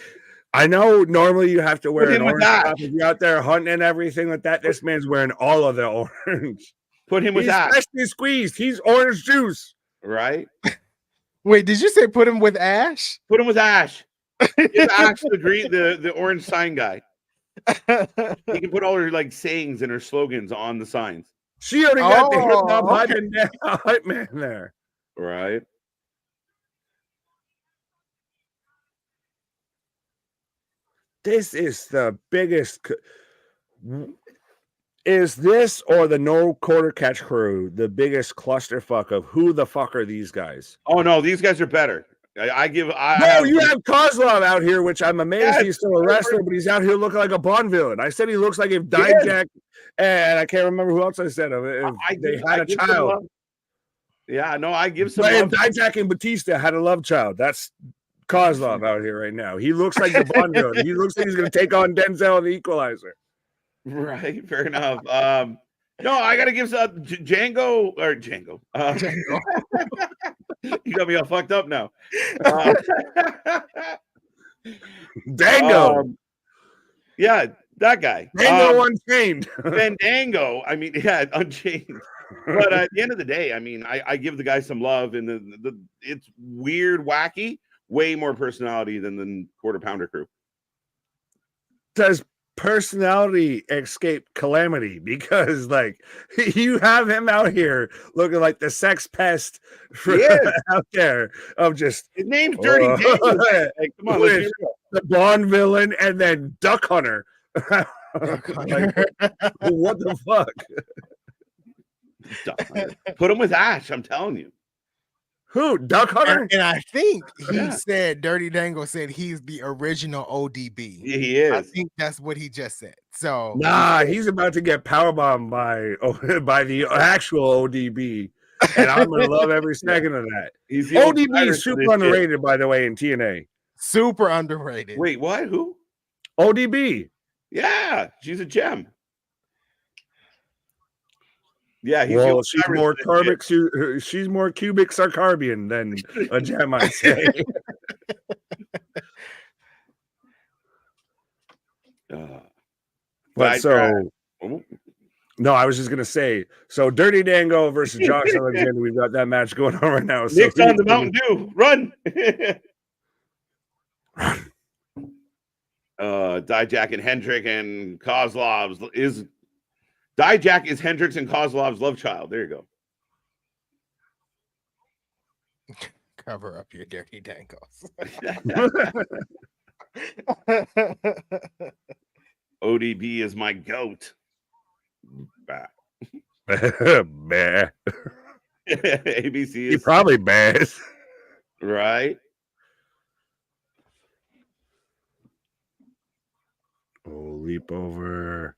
I know normally you have to wear an orange top if you're out there hunting and everything like that. This man's wearing all of the orange. Put him with that. He's freshly squeezed. He's orange juice. Right? Wait, did you say put him with Ash? Put him with Ash. Give Ash the orange sign guy. He can put all her like sayings and her slogans on the signs. She already got the hip hop hype man there. Right. This is the biggest. Is this or the No Quarter Catch crew the biggest clusterfuck of who the fuck are these guys? Oh no, these guys are better. You have Kozlov out here, which I'm amazed he's still a wrestler, but he's out here looking like a Bond villain. I said he looks like if Dijak and I can't remember who else I said if they had a child. I give some. But if Dijak and Batista had a love child, that's Kozlov out here right now. He looks like the Bond villain. He looks like he's going to take on Denzel, the Equalizer. Right, fair enough. No, I gotta give Django. You got me all fucked up now. Dango. That guy. Dango Unchained. Dango. I mean, Unchained. But at the end of the day, I mean, I give the guy some love, and it's weird, wacky, way more personality than the Quarter Pounder crew. Does personality escape calamity? Because like you have him out here looking like the sex pest out there of just his name's Dirty Dango. Hey, come on, let's the Bond villain and then Duck Hunter. Like, what the fuck? Put him with Ash, I'm telling you. Who? Duck Hunter? And I think he Yeah. said, Dirty Dango said he's the original ODB. Yeah, he I is. think that's what he just said. So Nah, he's about to get powerbombed by the actual ODB. And I'm gonna love every second of that. He's the old ODB tyrant is for super this shit. underrated, by the way, in TNA. super underrated. Wait, what? Who? ODB. Yeah, she's a gem. Yeah, he's the Well, old she's tyrant more for this shit. she's more cubic sarcarbian than a gem, I'd say. But so no, I was just gonna say, so Dirty Dango versus Josh Alexander. We've got that match going on right now. Nick's on the Mountain Dew. Run. Dijak and Hendrick and Kozlov's is Dijak is Hendricks and Kozlov's love child. There you go. Cover up your Dirty Dangos. ODB is my goat. Bah. Bah. ABC He is probably bass. right. Oh, leap over.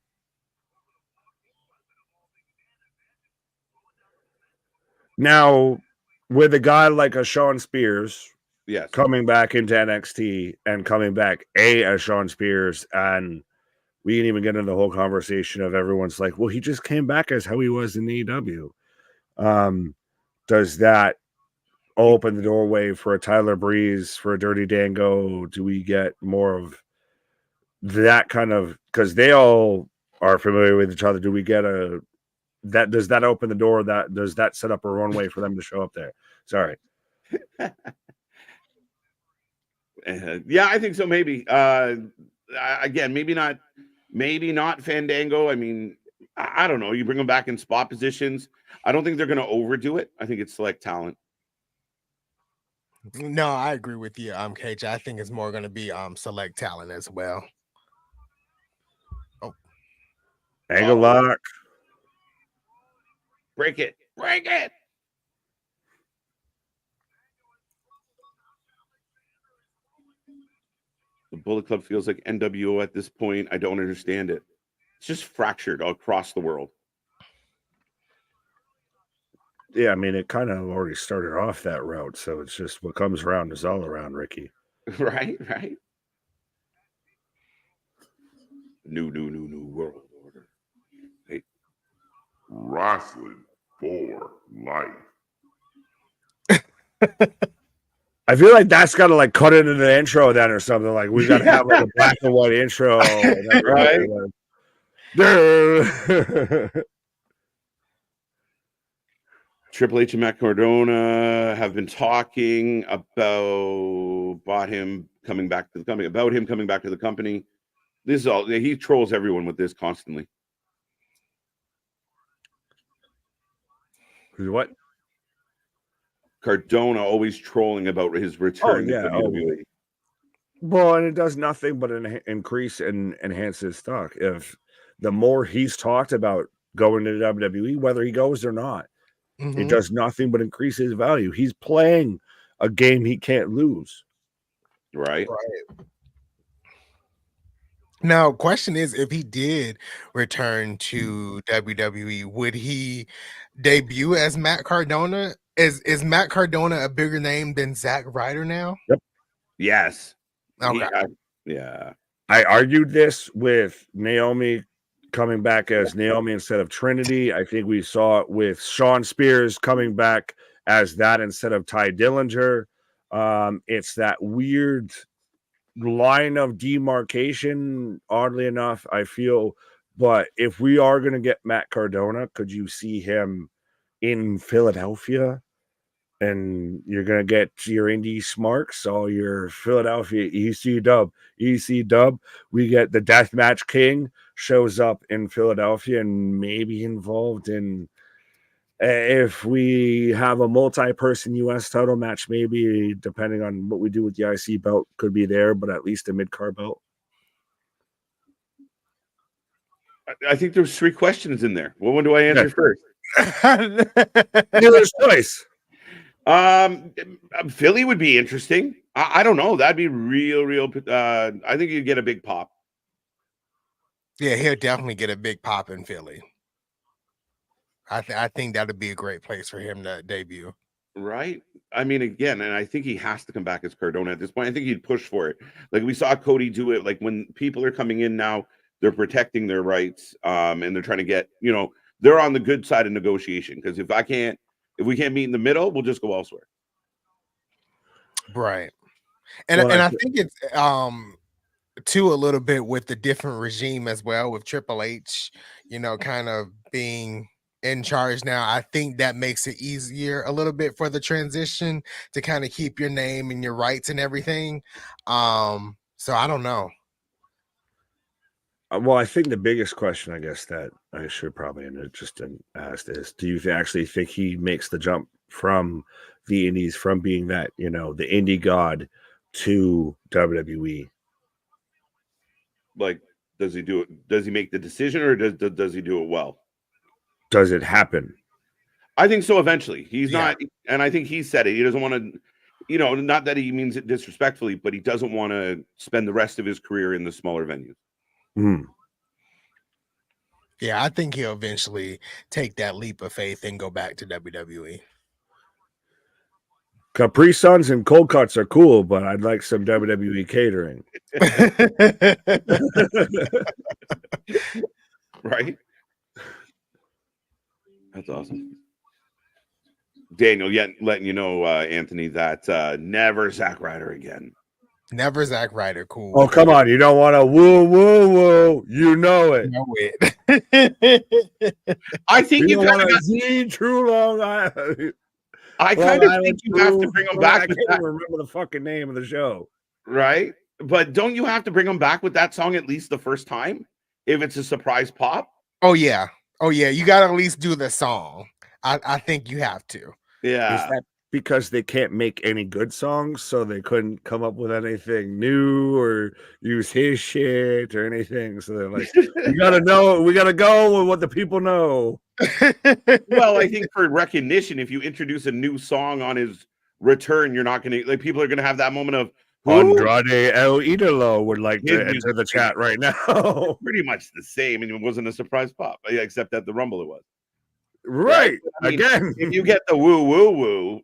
Now, with a guy like a Sean Spears Yes. coming back into NXT and coming back as Sean Spears, and we didn't even get into the whole conversation of everyone's like, well, he just came back as how he was in AEW. Does that open the doorway for a Tyler Breeze, for a Dirty Dango? Do we get more of that kind of, because they all are familiar with each other? Do we get does that open the door? Does that set up a runway for them to show up there? Sorry. Yeah, I think so. Maybe. Again, maybe not Fandango. I mean, I don't know. You bring them back in spot positions. I don't think they're going to overdo it. I think it's select talent. No, I agree with you, KJ. I think it's more going to be select talent as well. Oh, Angle lock. Break it. Break it. The Bullet Club feels like NWO at this point. I don't understand it. It's just fractured across the world. Yeah, I mean, it kind of already started off that route, so it's just what comes around is all around, Ricky. Right. New world order. Hey. Wrestling for life. I feel like that's got to like cut into the intro then or something. Like we got to have like a black and white intro, Right? Triple H and Matt Cardona have been talking about him coming back to the company. This is all, he trolls everyone with this constantly. What? Cardona always trolling about his return to WWE. Well, and it does nothing but increase and enhance his stock. If the more he's talked about going to WWE, whether he goes or not, it does nothing but increase his value. He's playing a game he can't lose. Right. Now, question is, if he did return to WWE, would he debut as Matt Cardona? Is Matt Cardona a bigger name than Zack Ryder now? Yep. Yes. Okay. Yeah. I argued this with Naomi coming back as Naomi instead of Trinity. I think we saw it with Sean Spears coming back as that instead of Ty Dillinger. It's that weird line of demarcation, oddly enough, I feel. But if we are going to get Matt Cardona, could you see him in Philadelphia? And you're going to get your indie smarks, all your Philadelphia EC dub. We get the Deathmatch King shows up in Philadelphia and maybe involved in, if we have a multi-person U.S. title match, maybe depending on what we do with the IC belt could be there, but at least a mid-card belt. I think there's 3 questions in there. What one do I answer first? Dealer's choice. Philly would be interesting. I don't know. That'd be real. I think you'd get a big pop. Yeah, he'll definitely get a big pop in Philly. I think that'd be a great place for him to debut. Right. I mean, again, and I think he has to come back as Cardona at this point. I think he'd push for it. Like we saw Cody do it. Like when people are coming in now, they're protecting their rights, and they're trying to get, they're on the good side of negotiation. Because if we can't meet in the middle, we'll just go elsewhere. Right. And I think it's too a little bit with the different regime as well, with Triple H, kind of being in charge now. I think that makes it easier a little bit for the transition to kind of keep your name and your rights and everything. So I don't know. Well, I think the biggest question, I guess, that I should probably just ask is, do you actually think he makes the jump from the Indies, from being that, the indie god to WWE? Like, does he do it? Does he make the decision, or does he do it well? Does it happen? I think so. Eventually, he's not, and I think he said it. He doesn't want to, not that he means it disrespectfully, but he doesn't want to spend the rest of his career in the smaller venues. Yeah, I think he'll eventually take that leap of faith and go back to WWE. Capri Suns and cold cuts are cool, but I'd like some WWE catering. Right? That's awesome. Daniel, letting you know, Anthony, that never Zack Ryder again. Never Zack Ryder. Cool. Oh, come on. You don't want to woo. You know it. I think you kind of got True Long Island. I kind of think you have to bring him back. I can't remember the fucking name of the show. Right? But don't you have to bring him back with that song at least the first time? If it's a surprise pop? Oh, yeah. You got to at least do the song. I think you have to. Yeah. Is that because they can't make any good songs, so they couldn't come up with anything new or use his shit or anything? So they're like, we got to go with what the people know. Well, I think for recognition, if you introduce a new song on his return, you're not going to, people are going to have that moment of, Andrade El Idolo would like to enter the chat right now. Pretty much the same, and it wasn't a surprise pop, except at the Rumble it was. Right. I mean, again, if you get the woo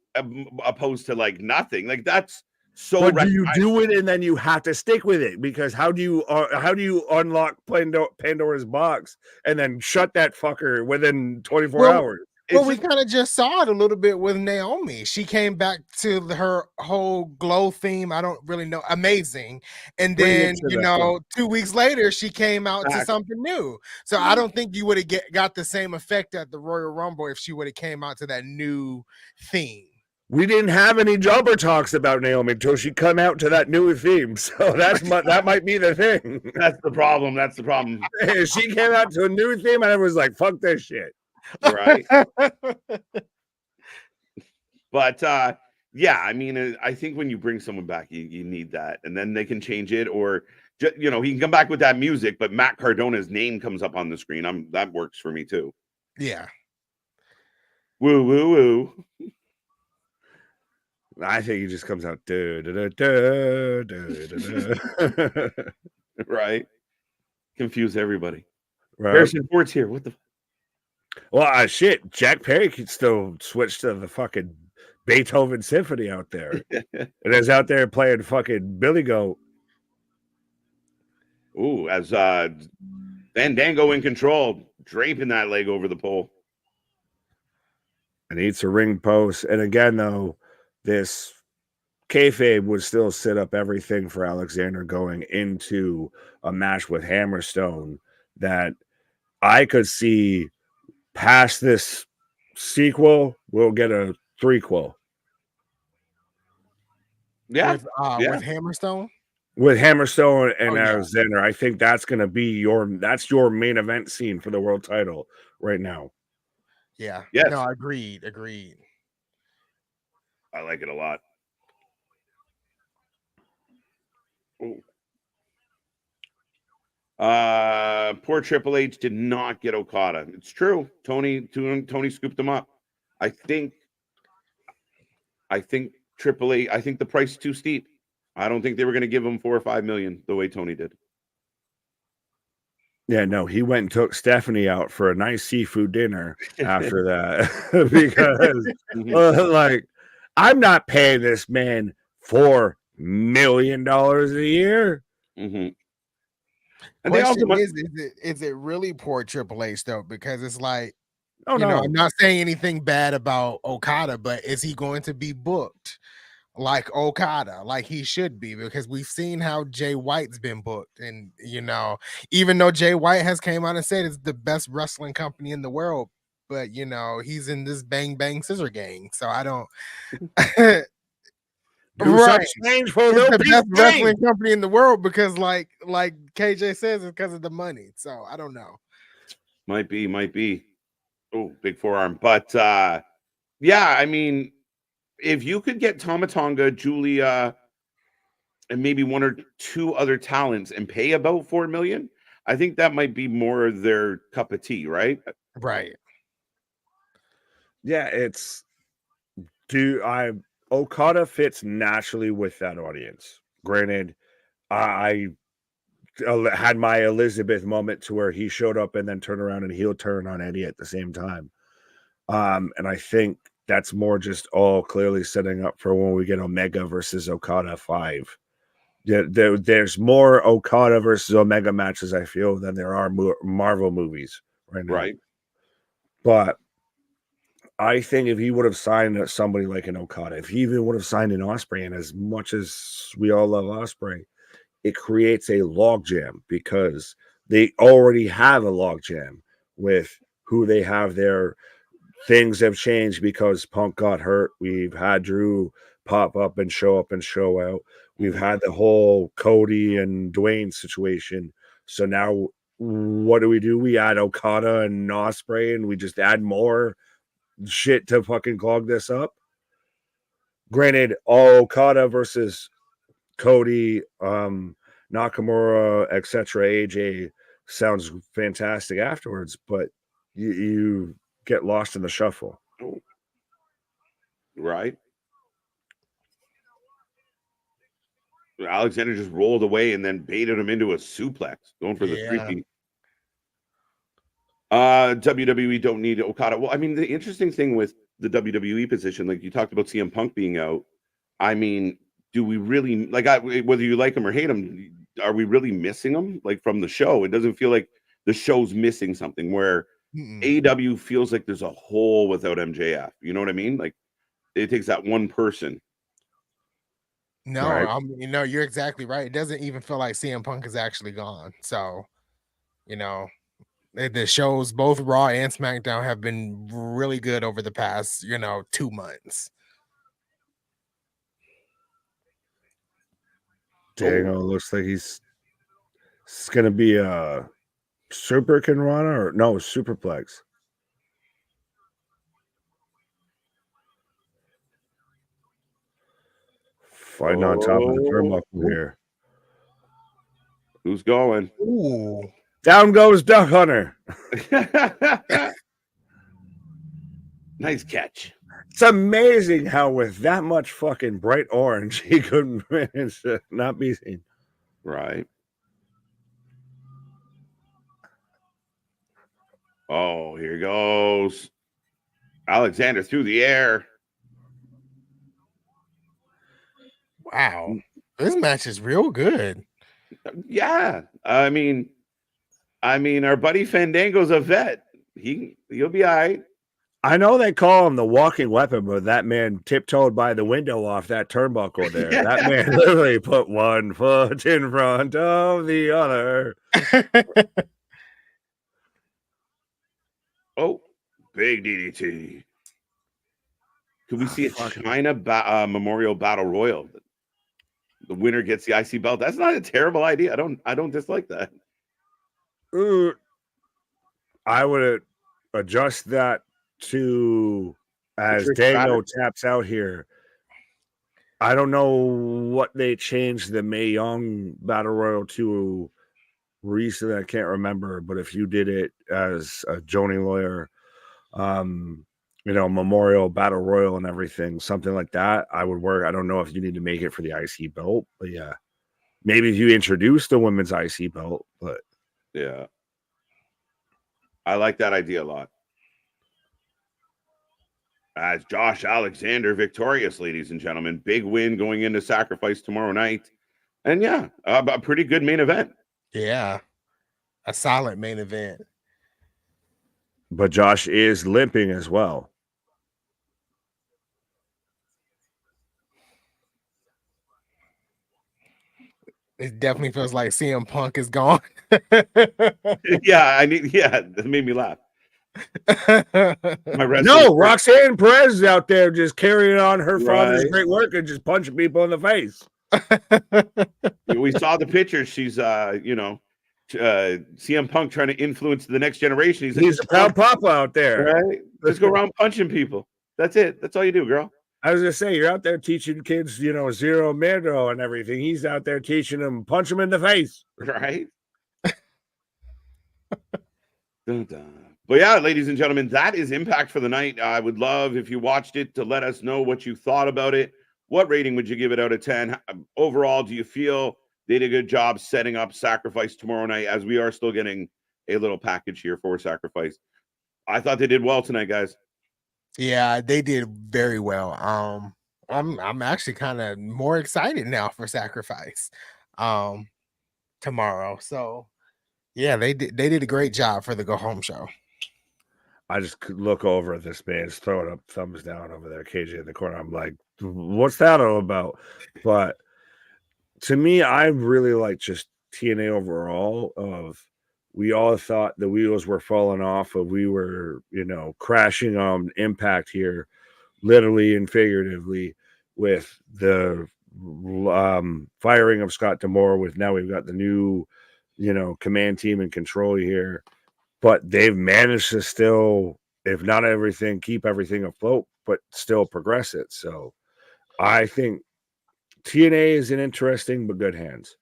opposed to like nothing, like that's so. But do you do it and then you have to stick with it? Because how do you unlock Pandora's box and then shut that fucker within 24 hours? Well, we kind of just saw it a little bit with Naomi. She came back to her whole glow theme. I don't really know. Amazing. And then, 2 weeks later, she came out to something new. So I don't think you would have got the same effect at the Royal Rumble if she would have came out to that new theme. We didn't have any jobber talks about Naomi until she come out to that new theme. So that might be the thing. That's the problem. She came out to a new theme and everyone's like, fuck this shit. Right. But yeah, I mean, I think when you bring someone back, you need that, and then they can change it, or he can come back with that music, but Matt Cardona's name comes up on the screen. That works for me too. Yeah. Woo. I think he just comes out. Right. Confuse everybody. Right. Harrison Ford's here. What the? Well, shit. Jack Perry could still switch to the fucking Beethoven Symphony out there. And is out there playing fucking Billy Goat. Ooh, as Dango in control, draping that leg over the pole. And eats a ring post. And again, though, this kayfabe would still set up everything for Alexander going into a match with Hammerstone that I could see past this sequel, we'll get a threequel. Yeah. With Hammerstone? With Hammerstone and Alexander. I think that's going to be your main event scene for the world title right now. Yeah. Yes. No, agreed. I like it a lot. Ooh. Poor Triple H did not get Okada. It's true. Tony scooped him up. I think I think AAA. I think the price is too steep. I don't think they were going to give him $4 or $5 million the way Tony did. Yeah, no, he went and took Stephanie out for a nice seafood dinner after that because, like, I'm not paying this man $4 million a year. Mm-hmm. And Question is it really poor Triple H though? Because it's like, Oh you know, no, I'm not saying anything bad about Okada, but is he going to be booked like Okada, like he should be? Because we've seen how Jay White's been booked, and you know, even though Jay White has came out and said it's the best wrestling company in the world, but you know, he's in this Bang Bang Scissor Gang, so I don't. do something strange for a It's little the piece best of wrestling game. company in the world because, like KJ says, it's because of the money. So I don't know. Might be. Oh, big forearm. But yeah, I mean, if you could get Tomatonga, Julia, and maybe one or two other talents and pay about $4 million, I think that might be more their cup of tea, right? Right. Yeah, Okada fits naturally with that audience. Granted, I had my Elizabeth moment to where he showed up and then turned around and heel turn on Eddie at the same time. And I think that's more just all clearly setting up for when we get Omega versus Okada 5. There's more Okada versus Omega matches, I feel, than there are Marvel movies right now. Right. But I think if he would have signed somebody like an Okada, if he even would have signed an Ospreay, and as much as we all love Ospreay, it creates a logjam because they already have a logjam with who they have there. Things have changed because Punk got hurt. We've had Drew pop up and show out. We've had the whole Cody and Dwayne situation. So now what do? We add Okada and Ospreay and we just add more shit to fucking clog this up. Granted, Okada versus Cody, Nakamura, etc., AJ sounds fantastic afterwards, but you get lost in the shuffle. Right. Alexander just rolled away and then baited him into a suplex, going for the 3-peat. WWE don't need Okada. Well, I mean, the interesting thing with the WWE position, like you talked about CM Punk being out. I mean, do we really whether you like him or hate him? Are we really missing him like from the show? It doesn't feel like the show's missing something where AEW feels like there's a hole without MJF. You know what I mean? Like it takes that one person. No, Right. you know, you're exactly right. It doesn't even feel like CM Punk is actually gone. So, you know, the shows, both Raw and SmackDown, have been really good over the past, 2 months. Dango looks like it's going to be a Super Kinrana or no, Superplex. Fighting on top of the turnbuckle here. Who's going? Ooh. Down goes Duck Hunter. Nice catch. It's amazing how with that much fucking bright orange, he couldn't manage to not be seen. Right. Oh, here goes. Alexander through the air. Wow. This match is real good. Yeah. I mean, our buddy Fandango's a vet. He'll be all right. I know they call him the walking weapon, but that man tiptoed by the window off that turnbuckle there. Yeah. That man literally put one foot in front of the other. Oh, big DDT. Could we see a China Memorial Battle Royal? The winner gets the IC belt. That's not a terrible idea. I don't dislike that. I would adjust that to as Dango taps out here. I don't know what they changed the Mae Young Battle Royal to recently. I can't remember, but if you did it as a Joni Lawyer, Memorial Battle Royal and everything, something like that, I would work. I don't know if you need to make it for the IC belt, but yeah, maybe if you introduce the women's IC belt, but yeah, I like that idea a lot. As Josh Alexander victorious, ladies and gentlemen, big win going into Sacrifice tomorrow night, and yeah, a pretty good main event. Yeah, a solid main event. But Josh is limping as well. It definitely feels like CM Punk is gone. Yeah, that made me laugh. No, Roxanne Perez is out there just carrying on her father's Right. great work and just punching people in the face. We saw the picture. She's CM Punk trying to influence the next generation. He's a proud papa out there. Right? Just go around punching people. That's it. That's all you do, girl. I was gonna say, you're out there teaching kids, zero mando and everything. He's out there teaching them, punch them in the face. Right? Dun, dun. But yeah, ladies and gentlemen, that is Impact for the night. I would love if you watched it to let us know what you thought about it. What rating would you give it out of 10? Overall, do you feel they did a good job setting up Sacrifice tomorrow night, as we are still getting a little package here for Sacrifice? I thought they did well tonight, guys. Yeah, they did very well. I'm actually kind of more excited now for Sacrifice tomorrow. So yeah, they did a great job for the go home show. I just could look over at this man's throwing up thumbs down over there, KJ in the corner. I'm like, what's that all about? But to me, I really like just TNA overall. We all thought the wheels were falling off, we were, crashing on Impact here, literally and figuratively, with the firing of Scott D'Amore. With now we've got the new, command team in control here. But they've managed to still, if not everything, keep everything afloat, but still progress it. So I think TNA is in interesting but good hands.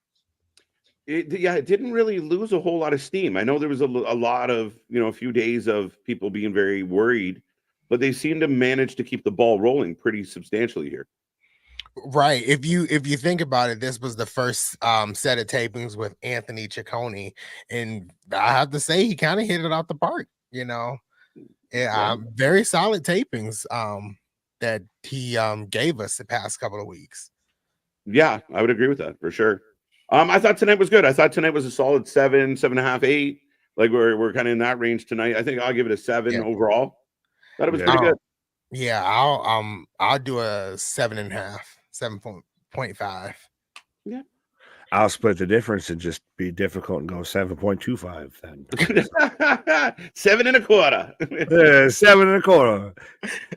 It didn't really lose a whole lot of steam. I know there was a lot of, a few days of people being very worried, but they seem to manage to keep the ball rolling pretty substantially here. Right. If you think about it, this was the first set of tapings with Anthony Ciccone, and I have to say he kind of hit it out the park. Very solid tapings that he gave us the past couple of weeks. Yeah, I would agree with that for sure. I thought tonight was good. I thought tonight was a solid 7.5, 8. Like we're kind of in that range tonight. I think I'll give it a 7 overall. Thought it was pretty good. Yeah, I'll do a 7.5, 7.5. Yeah. I'll split the difference and just be difficult and go 7.25 then. 7.25. 7.25.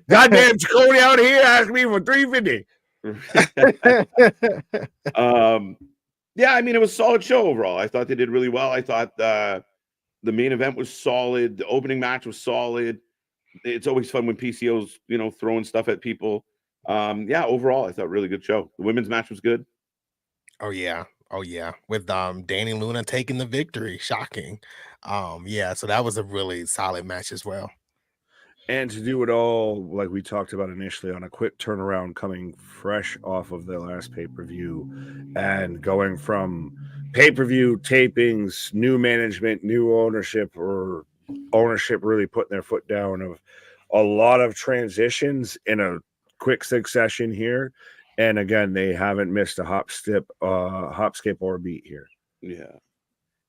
Goddamn Ciccone out here asking me for $3.50. Yeah, I mean, it was a solid show overall. I thought they did really well. I thought the main event was solid. The opening match was solid. It's always fun when PCO's, throwing stuff at people. Overall, I thought really good show. The women's match was good. Oh yeah. With Danny Luna taking the victory. Shocking. So that was a really solid match as well. And to do it all, like we talked about initially, on a quick turnaround, coming fresh off of the last pay-per-view and going from pay-per-view tapings, new management, new ownership, or ownership really putting their foot down, of a lot of transitions in a quick succession here. And again, they haven't missed a hop, skip, or a beat here. Yeah.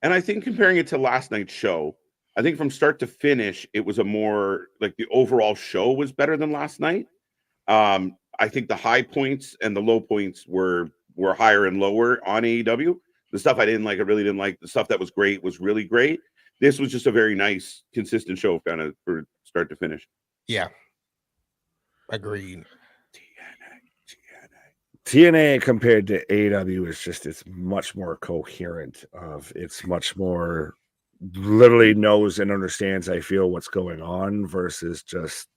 And I think comparing it to last night's show, I think from start to finish, it was a more like the overall show was better than last night. I think the high points and the low points were higher and lower on AEW. The stuff I didn't like, I really didn't like. The stuff that was great was really great. This was just a very nice, consistent show, kind of for start to finish. Yeah. Agreed. TNA compared to AEW is just, it's much more coherent. It's much more literally knows and understands, I feel, what's going on, versus just,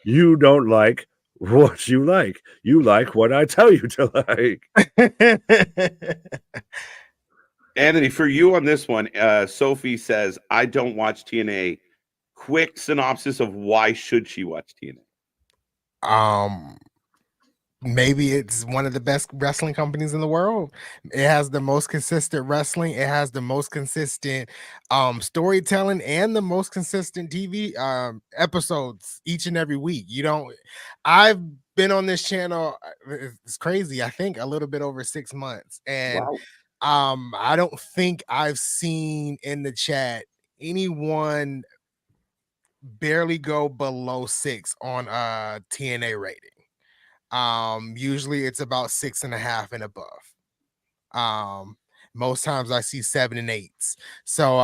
you don't like what you like. You like what I tell you to like. Anthony, for you on this one, Sophie says, I don't watch TNA quick synopsis of why should she watch TNA? Maybe it's one of the best wrestling companies in the world. It has the most consistent wrestling. It has the most consistent storytelling and the most consistent TV episodes each and every week. I've been on this channel. It's crazy. I think a little bit over 6 months, and Wow. I don't think I've seen in the chat anyone barely go below 6 on TNA rating. Usually it's about 6.5 and above. Most times I see 7 and 8s. So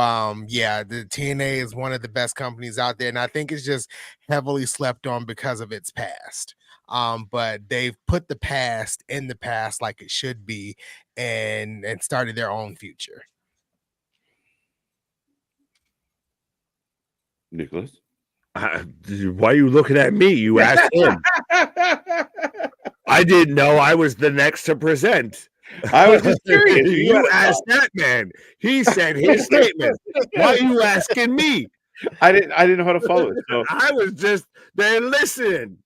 yeah, the TNA is one of the best companies out there, and I think it's just heavily slept on because of its past. But they've put the past in the past like it should be, and started their own future. Nicholas? Why are you looking at me? You asked him. I didn't know I was the next to present. I was just curious. You asked that man. He said his statement. Why are you asking me? I didn't know how to follow it. So I was just there listening.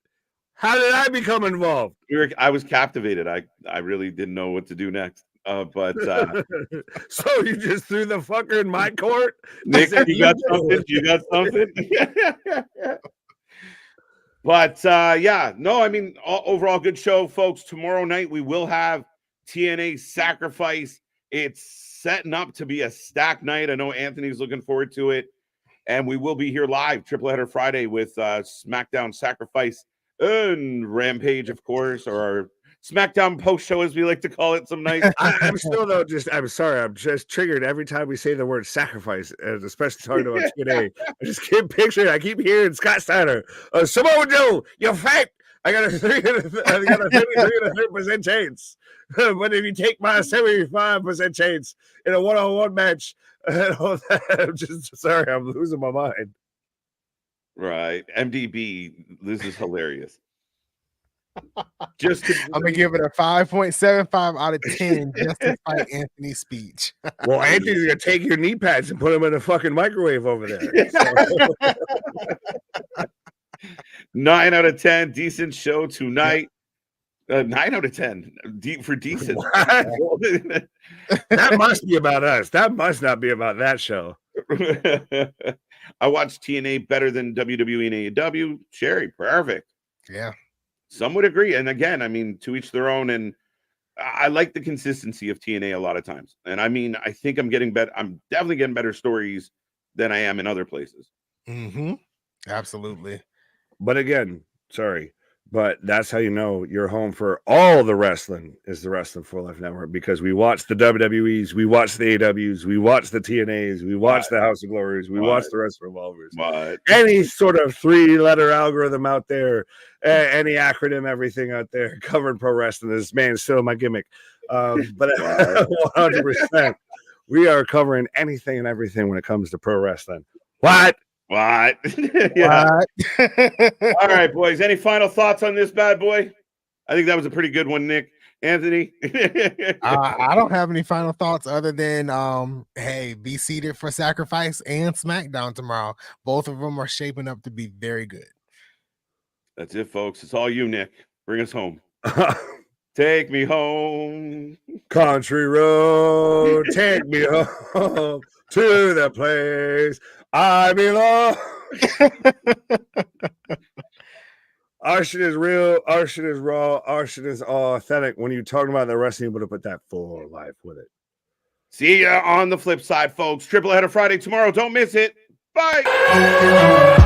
How did I become involved? I was captivated. I really didn't know what to do next. But so you just threw the fucker in my court? Nick, you got something? You got something? But yeah, no, I mean, overall good show, folks. Tomorrow night we will have TNA Sacrifice. It's setting up to be a stacked night. I know Anthony's looking forward to it. And we will be here live, triple header Friday with SmackDown Sacrifice and Rampage, of course, or our SmackDown post show, as we like to call it some nights. I'm still, though, I'm sorry. I'm just triggered every time we say the word sacrifice, and especially talking about TNA. I just keep picturing, I keep hearing Scott Steiner, Samoa Joe, you're fat. I got a 33% chance. But if you take my 75% chance in a one-on-one match, and all that, I'm just sorry, I'm losing my mind. Right. MDB, this is hilarious. I'm gonna give it a 5.75 out of 10 just to fight Anthony's speech. Well, Anthony's gonna take your knee pads and put them in a fucking microwave over there. So. 9 out of 10, decent show tonight. 9 out of 10 for decent. That must be about us. That must not be about that show. I watched TNA better than WWE and AEW. Sherry, perfect. Yeah. Some would agree. And again, I mean, to each their own. And I like the consistency of TNA a lot of times. And I mean, I think I'm getting better. I'm definitely getting better stories than I am in other places. Mm-hmm. Absolutely. But again, sorry, but that's how you know you're home for all the wrestling is the Wrestling for Life Network, because we watch the WWEs, we watch the AWs, we watch the TNAs, we watch the House of Glories, we watch the Wrestling Revolvers. Any sort of 3-letter algorithm out there, any acronym, everything out there covering pro wrestling. This man is still my gimmick. But 100%, we are covering anything and everything when it comes to pro wrestling. What? Yeah. What? All right, boys. Any final thoughts on this bad boy? I think that was a pretty good one, Nick. Anthony? I don't have any final thoughts other than hey, be seated for Sacrifice and SmackDown tomorrow. Both of them are shaping up to be very good. That's it, folks. It's all you, Nick. Bring us home. Take me home. Country road, take me home to the place I belong. Our shit is real. Our shit is raw. Our shit is authentic. When you're talking about the wrestling, you able to put that full life with it. See ya on the flip side, folks. Triple header Friday tomorrow. Don't miss it. Bye.